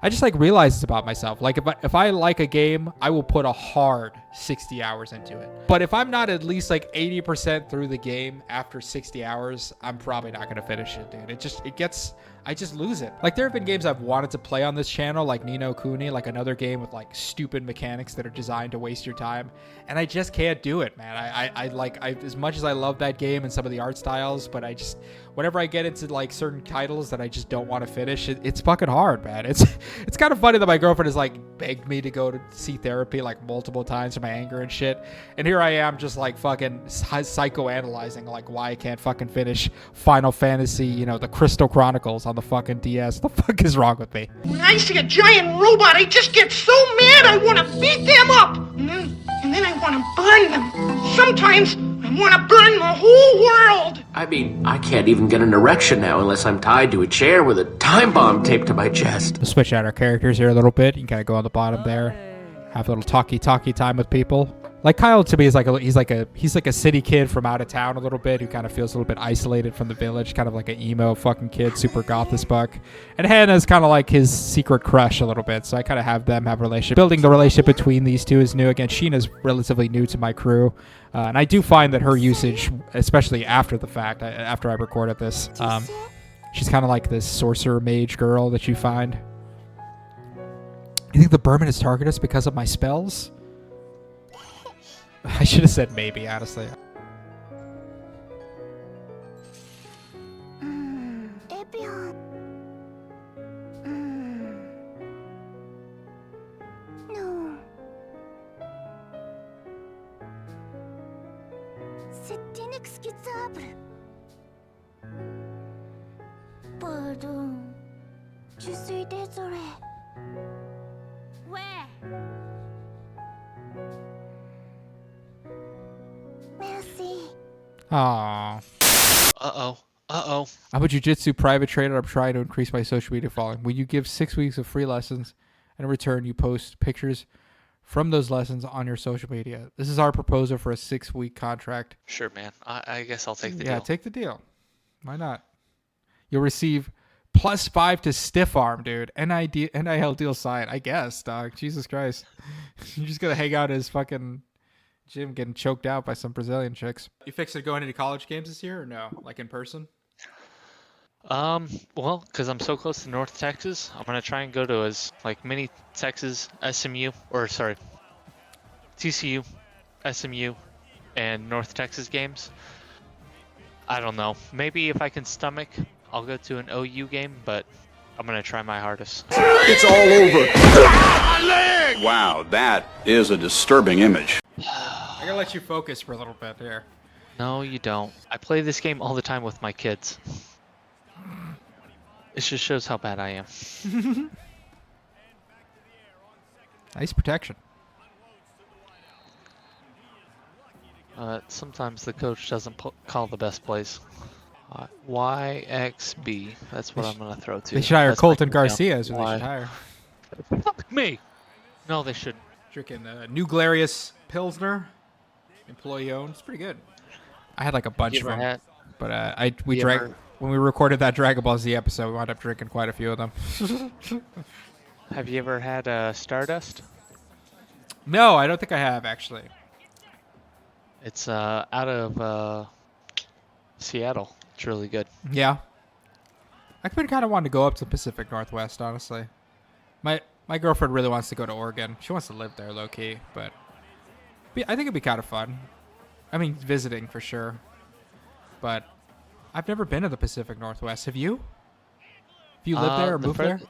I just like realized this about myself. Like if I like a game, I will put a hard 60 hours into it. But if I'm not at least like 80% through the game after 60 hours, I'm probably not gonna finish it, dude. I just lose it. Like there have been games I've wanted to play on this channel, like Ni no Kuni, like another game with like stupid mechanics that are designed to waste your time, and I just can't do it, man. I as much as I love that game and some of the art styles, but I just, whenever I get into like certain titles that I just don't want to finish, it's fucking hard, man. It's kind of funny that my girlfriend has like begged me to go to see therapy like multiple times for my anger and shit, and here I am just like fucking psychoanalyzing like why I can't fucking finish Final Fantasy, you know, the Crystal Chronicles on the fucking DS. The fuck is wrong with me? When I see a giant robot, I just get so mad I want to beat them up. And then I want to burn them. Sometimes I want to burn the whole world. I mean, I can't even get an erection now unless I'm tied to a chair with a time bomb taped to my chest. We'll switch out our characters here a little bit. You can kind of go on the bottom there. Have a little talky time with people. Like Kyle to me is like he's like a city kid from out of town a little bit who kind of feels a little bit isolated from the village, kind of like an emo fucking kid, super goth as fuck. And Hannah's kind of like his secret crush a little bit, so I kind of have them have a relationship. Building the relationship between these two is new. Again, Sheena's relatively new to my crew, and I do find that her usage, especially after the fact, after I recorded this, she's kind of like this sorcerer mage girl that you find. You think the Burman has targeted us because of my spells? I should have said maybe, honestly. Epion. No. C'est inexcusable. Pardon. Je suis désolé. Ouais. Merci. Aww. Uh-oh. I'm a jiu-jitsu private trainer. I'm trying to increase my social media following. Will you give 6 weeks of free lessons, and in return you post pictures from those lessons on your social media? This is our proposal for a 6-week contract. Sure, man. I guess I'll take the deal. Yeah, take the deal. Why not? You'll receive +5 to stiff arm, dude. NIL deal signed. I guess, dog. Jesus Christ. You're just going to hang out at his fucking gym getting choked out by some Brazilian chicks. You fixed to go into college games this year or no? Like in person? Well, because I'm so close to North Texas, I'm going to try and go to as like many Texas, TCU, SMU, and North Texas games. I don't know. Maybe if I can stomach, I'll go to an OU game, but I'm going to try my hardest. It's all over. Wow, that is a disturbing image. I gotta let you focus for a little bit here. No, you don't. I play this game all the time with my kids. It just shows how bad I am. Nice protection. Sometimes the coach doesn't call the best plays. YXB. That's what I'm going to throw to. They should hire That's Colt and my Garcia is who they Y. should hire. Fuck me! No, they shouldn't. Drinking New Glarius Pilsner. Employee owned. It's pretty good. I had like a bunch of them. But when we recorded that Dragon Ball Z episode, we wound up drinking quite a few of them. Have you ever had Stardust? No, I don't think I have, actually. It's out of Seattle. It's really good. Yeah. I've been kind of wanting to go up to the Pacific Northwest, honestly. My girlfriend really wants to go to Oregon. She wants to live there, low-key, but I think it'd be kind of fun. I mean, visiting for sure. But I've never been to the Pacific Northwest. Have you? Have you lived there or moved there?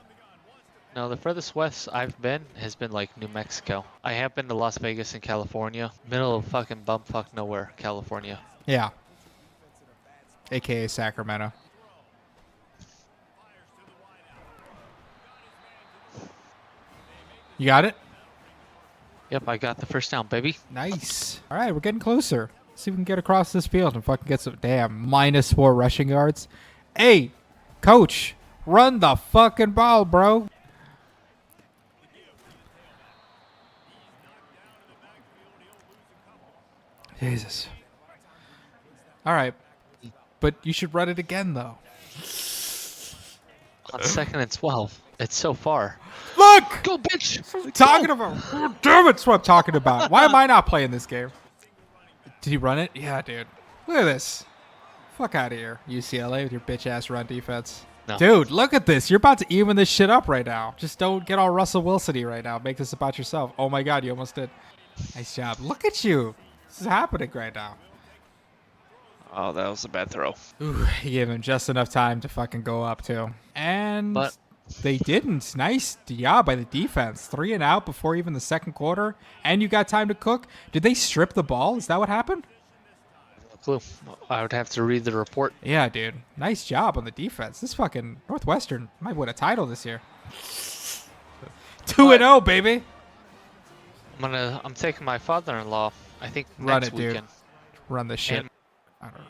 No, the furthest west I've been has been like New Mexico. I have been to Las Vegas and California. Middle of fucking bumfuck nowhere, California. Yeah. AKA Sacramento. You got it? Yep, I got the first down, baby. Nice. All right, we're getting closer. See if we can get across this field and fucking get some damn -4 rushing yards. Hey, coach, run the fucking ball, bro. Jesus. All right, but you should run it again, though. On 2nd and 12. It's so far. Look! Go, bitch! Talking about. Oh, damn it, that's what I'm talking about. Why am I not playing this game? Did he run it? Yeah, dude. Look at this. Fuck out of here, UCLA, with your bitch-ass run defense. No. Dude, look at this. You're about to even this shit up right now. Just don't get all Russell Wilson-y right now. Make this about yourself. Oh, my God, you almost did. Nice job. Look at you. This is happening right now. Oh, that was a bad throw. Ooh, he gave him just enough time to fucking go up, too. And But they didn't. Nice job by the defense. 3 and out before even the second quarter. And you got time to cook. Did they strip the ball? Is that what happened? no clue. I would have to read the report. Yeah, dude. Nice job on the defense. This fucking Northwestern might win a title this year. 2-0, baby. I'm taking my father-in-law. I think Run next it, dude. weekend. Run this shit. And- I don't know.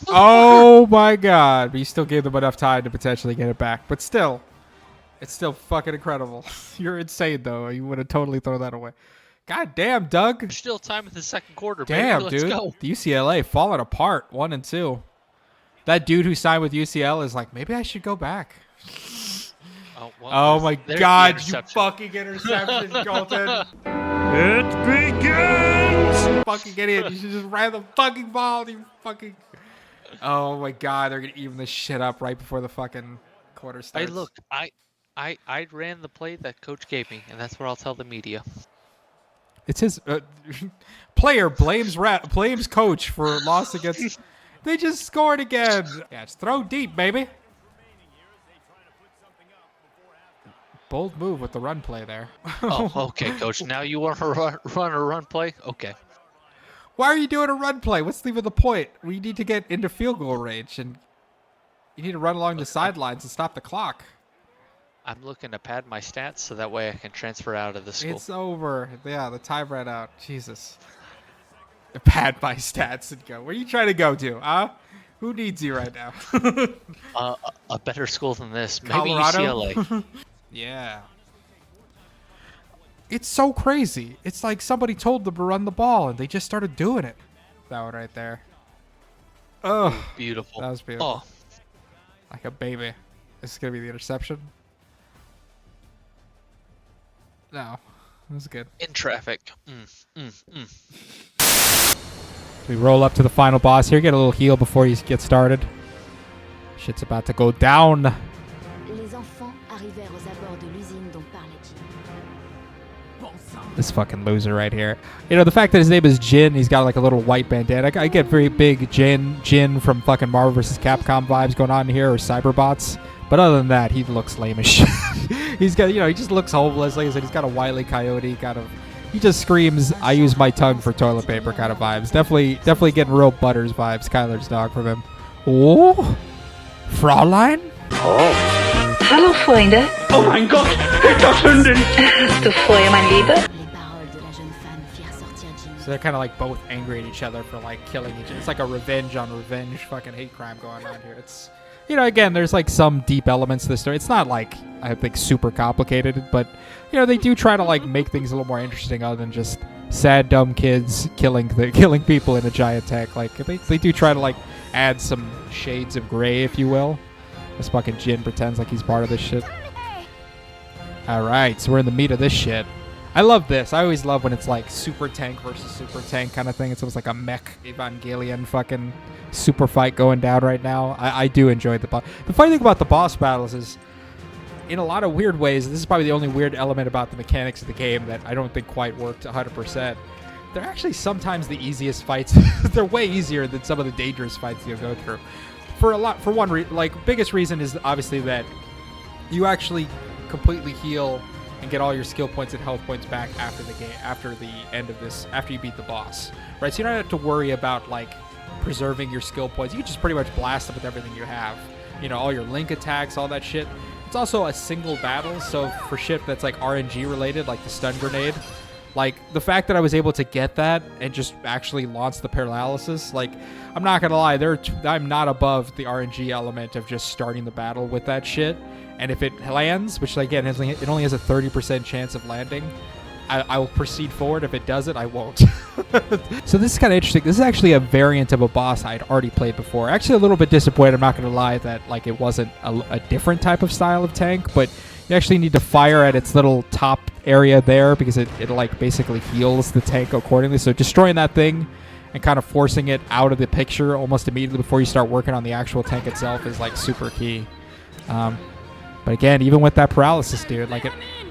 Oh my God! But you still gave them enough time to potentially get it back. But still, it's still fucking incredible. You're insane, though. You would have totally thrown that away. God damn, Doug. There's still time in the second quarter, Damn, baby. Let's dude. go. The UCLA falling apart, 1 and 2. That dude who signed with UCL is like, maybe I should go back. Oh, well, Oh my there's the God! You interception. fucking interception, Colton. It begins! Fucking idiot! You should just ran the fucking ball. You fucking. Oh my God! They're gonna even this shit up right before the fucking quarter Hey, starts. look, I ran the play that coach gave me, and that's what I'll tell the media. It's his player blames blames coach for loss against. They just scored again. Yeah, it's throw deep, baby. Bold move with the run play there. Oh, okay, coach. Now you want to run a run play? Okay. Why are you doing a run play? What's even the point? We need to get into field goal range, and you need to run along the sidelines and stop the clock. I'm looking to pad my stats so that way I can transfer out of the school. It's over. Yeah, the time ran out. Jesus. Pad my stats and go. Where are you trying to go to? Huh? Who needs you right now? A better school than this. Maybe Colorado? UCLA. Yeah. It's so crazy. It's like somebody told them to run the ball and they just started doing it. That one right there. Oh, Beautiful. that was beautiful. Oh, Like a baby. This is going to be the interception. No. That was good. in traffic. We roll up to the final boss here. Get a little heal before you get started. Shit's about to go down. Les enfants arrivèrent aux abords de l'usine dont parlait Jim. This fucking loser right here. You know, the fact that his name is Jin, he's got like a little white bandana. I get very big Jin from fucking Marvel vs. Capcom vibes going on here, or Cyberbots. But other than that, he looks lame as shit. He's got, you know, he just looks homeless. Like I said, he's got a Wile E. Coyote kind of. He just screams, "I use my tongue for toilet paper" kind of vibes. Definitely getting real Butters vibes. Kyler's dog from him. Oh, Fraulein. Hallo Freunde. Oh mein Gott, Hitlerhündin! Hast du Feuer, mein Lieber? Les paroles de la jeune femme firent sortir Jim. So they're kind of like both angry at each other for like killing each other. It's like a revenge on revenge fucking hate crime going on here. It's, you know, again, there's like some deep elements to the story. It's not like, I think, super complicated, but, you know, they do try to like make things a little more interesting other than just sad, dumb kids killing people in a giant tank. Like, they do try to like add some shades of gray, if you will. This fucking Jin pretends like he's part of this shit. Alright, so we're in the meat of this shit. I love this. I always love when it's like super tank versus super tank kind of thing. It's almost like a mech Evangelion fucking super fight going down right now. I do enjoy the boss. The funny thing about the boss battles is, in a lot of weird ways, this is probably the only weird element about the mechanics of the game that I don't think quite worked 100%. They're actually sometimes the easiest fights. They're way easier than some of the dangerous fights you'll go through. For one biggest reason is obviously that You actually completely heal and get all your skill points and health points back after the game, after the end of this, after you beat the boss, right? So you don't have to worry about like preserving your skill points. You can just pretty much blast them with everything you have. You know, all your link attacks, all that shit. It's also a single battle, so for shit that's like RNG related, like the stun grenade, like the fact that I was able to get that and just actually launch the paralysis, like I'm not gonna lie, I'm not above the RNG element of just starting the battle with that shit. And if it lands, which again, it only has a 30% chance of landing, I will proceed forward. If it doesn't, I won't. So this is kind of interesting. This is actually a variant of a boss I'd already played before. Actually a little bit disappointed, I'm not going to lie, that like it wasn't a different type of style of tank, but you actually need to fire at its little top area there because it like basically heals the tank accordingly. So destroying that thing and kind of forcing it out of the picture almost immediately before you start working on the actual tank itself is like super key. But again, even with that paralysis, dude, like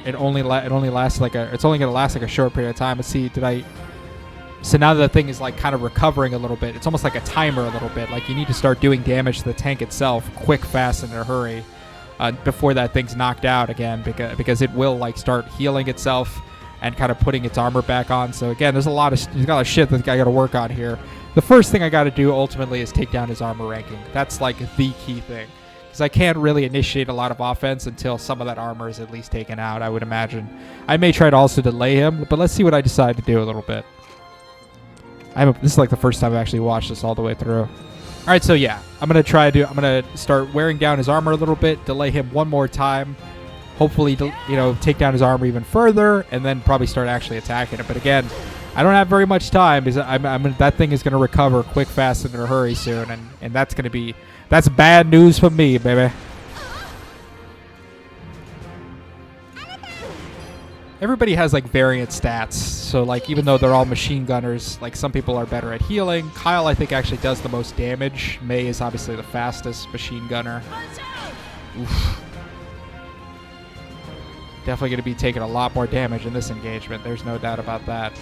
it only lasts like it's only gonna last like a short period of time. Let's see, so now that the thing is like kind of recovering a little bit, it's almost like a timer a little bit. Like you need to start doing damage to the tank itself quick, fast, and in a hurry before that thing's knocked out again, because it will like start healing itself and kind of putting its armor back on. So again, there's a lot of shit that I got to work on here. The first thing I got to do ultimately is take down his armor ranking. That's like the key thing. Because I can't really initiate a lot of offense until some of that armor is at least taken out, I would imagine. I may try to also delay him, but let's see what I decide to do a little bit. This is like the first time I've actually watched this all the way through. Alright, so yeah, I'm going to start wearing down his armor a little bit, delay him one more time, hopefully, take down his armor even further, and then probably start actually attacking it. But again, I don't have very much time because that thing is going to recover quick, fast, and in a hurry soon, and that's bad news for me, baby. Everybody has like variant stats, so like even though they're all machine gunners, like some people are better at healing. Kyle, I think, actually does the most damage. May is obviously the fastest machine gunner. Oof. Definitely going to be taking a lot more damage in this engagement. There's no doubt about that.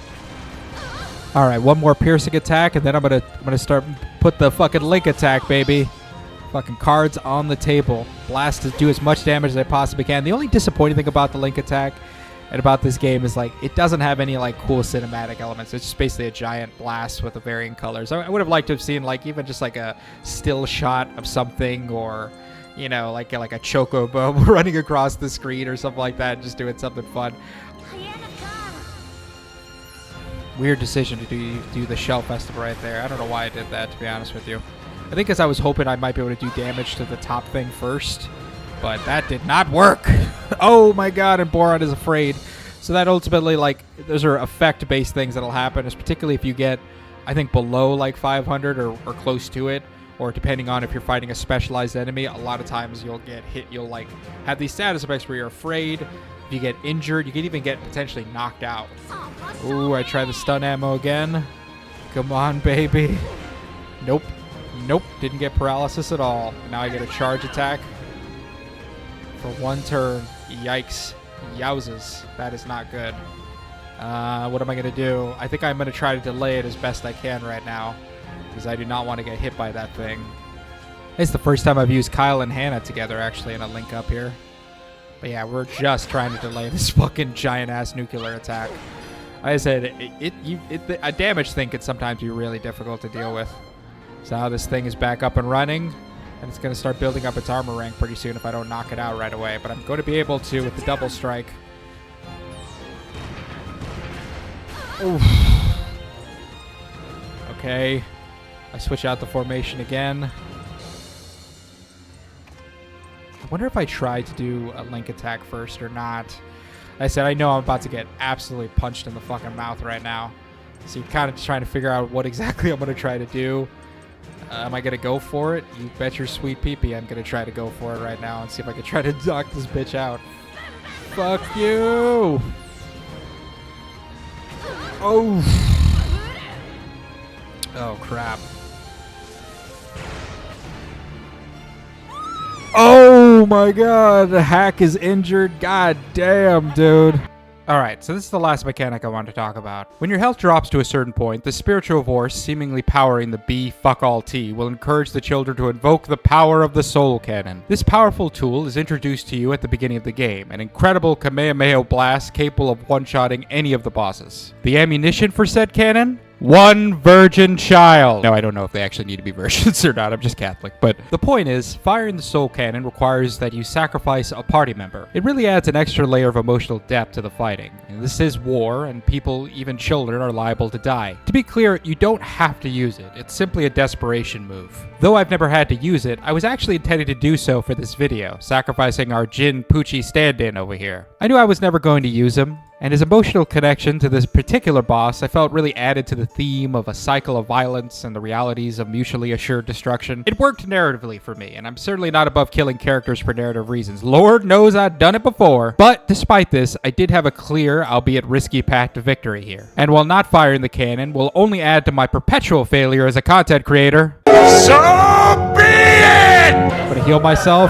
All right, one more piercing attack, and then I'm gonna start put the fucking link attack, baby. Fucking cards on the table. Blast to do as much damage as I possibly can. The only disappointing thing about the link attack and about this game is like it doesn't have any like cool cinematic elements. It's just basically a giant blast with the varying colors. I would have liked to have seen like even just like a still shot of something, or like a chocobo running across the screen or something like that, just doing something fun. Weird decision to do the shell festival right there. I don't know why I did that, to be honest with you. I think because I was hoping I might be able to do damage to the top thing first, but that did not work. Oh my god, and Boron is afraid. So that ultimately, like, those are effect-based things that'll happen, particularly if you get, I think, below like 500 or close to it, or depending on if you're fighting a specialized enemy, a lot of times you'll get hit, you'll like have these status effects where you're afraid. If you get injured, you can even get potentially knocked out. Ooh, I try the stun ammo again. Come on, baby. Nope. Nope, didn't get paralysis at all. Now I get a charge attack for one turn. Yikes. Yowzes. That is not good. What am I going to do? I think I'm going to try to delay it as best I can right now, because I do not want to get hit by that thing. It's the first time I've used Kyle and Hannah together, actually, in a link up here. But yeah, we're just trying to delay this fucking giant-ass nuclear attack. Like I said, a damage thing can sometimes be really difficult to deal with. So now this thing is back up and running, and it's going to start building up its armor rank pretty soon if I don't knock it out right away. But I'm going to be able to with the double strike. Oof. Okay. I switch out the formation again. I wonder if I try to do a link attack first or not. Like I said, I know I'm about to get absolutely punched in the fucking mouth right now. So you're kind of just trying to figure out what exactly I'm going to try to do. Am I going to go for it? You bet your sweet peepee I'm going to try to go for it right now and see if I can try to knock this bitch out. Fuck you! Oh! Oh, crap. Oh my god, the hack is injured. God damn, dude. Alright, so this is the last mechanic I wanted to talk about. When your health drops to a certain point, the spiritual force, seemingly powering the B fuck all T, will encourage the children to invoke the power of the soul cannon. This powerful tool is introduced to you at the beginning of the game, an incredible Kamehameha blast capable of one-shotting any of the bosses. The ammunition for said cannon? One virgin child. Now, I don't know if they actually need to be virgins or not. I'm just Catholic. But the point is, firing the soul cannon requires that you sacrifice a party member. It really adds an extra layer of emotional depth to the fighting. And this is war, and people, even children, are liable to die. To be clear, you don't have to use it. It's simply a desperation move. Though I've never had to use it, I was actually intending to do so for this video, sacrificing our Jin Poochie stand-in over here. I knew I was never going to use him, and his emotional connection to this particular boss I felt really added to the theme of a cycle of violence and the realities of mutually assured destruction. It worked narratively for me, and I'm certainly not above killing characters for narrative reasons. Lord knows I've done it before. But despite this, I did have a clear, albeit risky path to victory here. And while not firing the cannon will only add to my perpetual failure as a content creator, so be it! I'm gonna heal myself.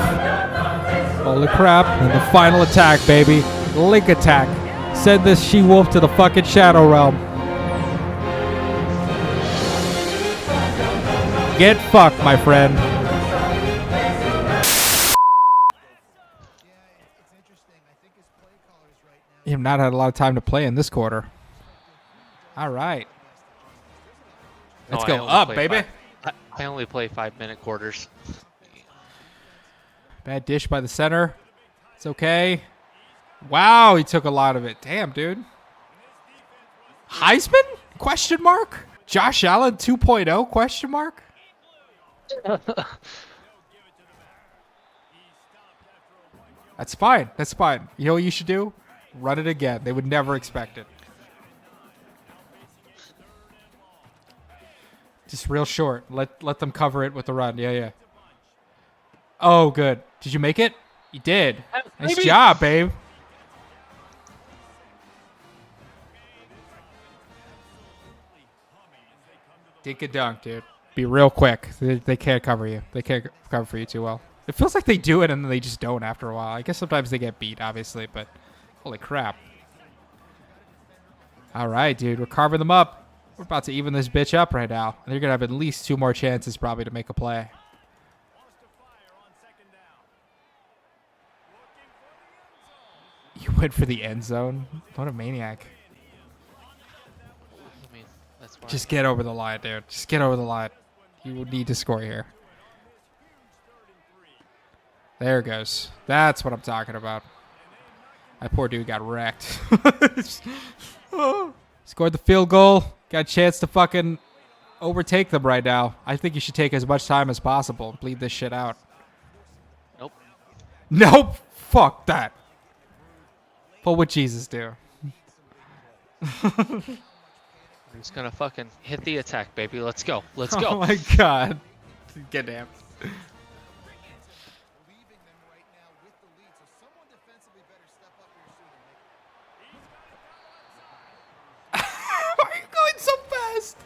Holy crap. And the final attack, baby. Link attack. Send this she-wolf to the fucking Shadow Realm. Get fucked, my friend. You have not had a lot of time to play in this quarter. All right. Let's go up, baby. I only play 5-minute quarters. Bad dish by the center. It's okay. Wow, he took a lot of it. Damn, dude. Heisman? Question mark? Josh Allen 2.0? Question mark? That's fine. That's fine. You know what you should do? Run it again. They would never expect it. Just real short. Let them cover it with the run. Yeah, yeah. Oh, good. Did you make it? You did. Nice job, babe. Dink a dunk, dude. Be real quick. They can't cover you. They can't cover for you too well. It feels like they do it and then they just don't after a while. I guess sometimes they get beat, obviously, but holy crap. All right, dude. We're carving them up. We're about to even this bitch up right now. And they're going to have at least 2 more chances probably to make a play. You went for the end zone? What a maniac. Just get over the line, dude. Just get over the line. You will need to score here. There it goes. That's what I'm talking about. That poor dude got wrecked. Scored the field goal. Got a chance to fucking overtake them right now. I think you should take as much time as possible and bleed this shit out. Nope. Nope. Fuck that. What would Jesus do? I'm just gonna fucking hit the attack, baby. Let's go. Let's go. Oh my god. Get damn. Why are you going so fast?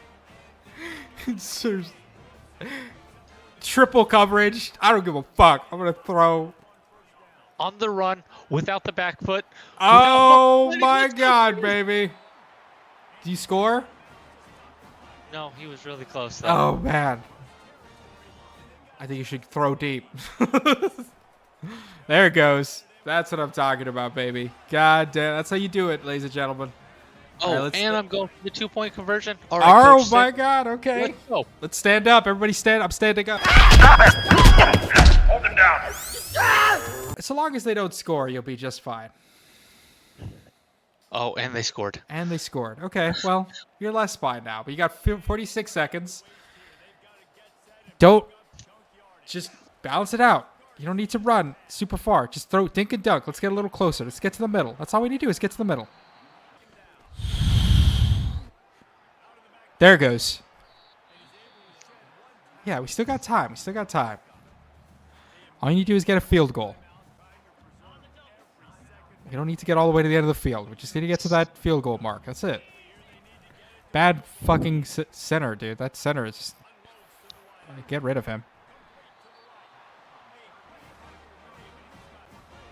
Triple coverage. I don't give a fuck. I'm gonna throw. On the run, without the back foot. Oh my god, baby. Do you score? No, he was really close, though. Oh, man. I think you should throw deep. There it goes. That's what I'm talking about, baby. God damn. That's how you do it, ladies and gentlemen. Oh, right, and I'm going for the 2-point conversion. All right, oh, Coach, my God. Okay. Let's go. Let's stand up. Everybody stand up. I'm standing up. Stop it! Hold him down. So long as they don't score, you'll be just fine. Oh, and they scored. And they scored. Okay, well, you're less fine now. But you got 46 seconds. Don't. Just balance it out. You don't need to run super far. Just throw, dink and dunk. Let's get a little closer. Let's get to the middle. That's all we need to do is get to the middle. There it goes. Yeah, we still got time. We still got time. All you need to do is get a field goal. You don't need to get all the way to the end of the field. We just need to get to that field goal mark. That's it. Bad fucking center, dude. That center is just... Get rid of him.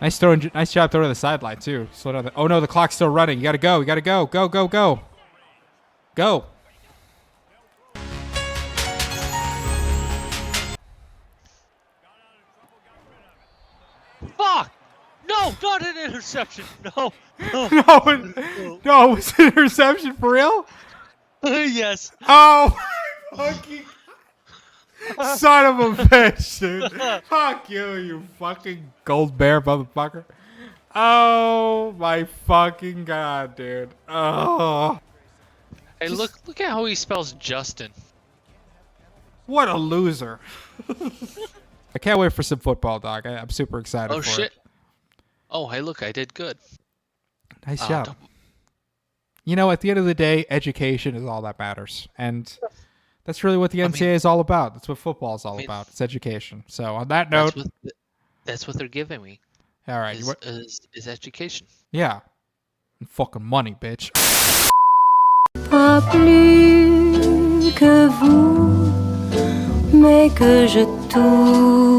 Nice job throwing to the sideline too. Slow down. Oh no, the clock's still running. You gotta go. You gotta go. Go, go, go. Go. Fuck! No, not an interception. No, no, No, it's an interception for real? yes. Oh, fucking son of a bitch, dude. Fuck you, you fucking gold bear motherfucker. Oh my fucking god, dude. Oh. Hey, look at how he spells Justin. What a loser. I can't wait for some football, dog. I'm super excited for shit. it. Oh, hey, look, I did good. Nice job. You know, at the end of the day, education is all that matters. And that's really what the NCAA is all about. That's what football is all about. It's education. So on that note... That's what they're giving me. All right. Is education. Yeah. And fucking money, bitch. Pas plus que vous, mais que je touche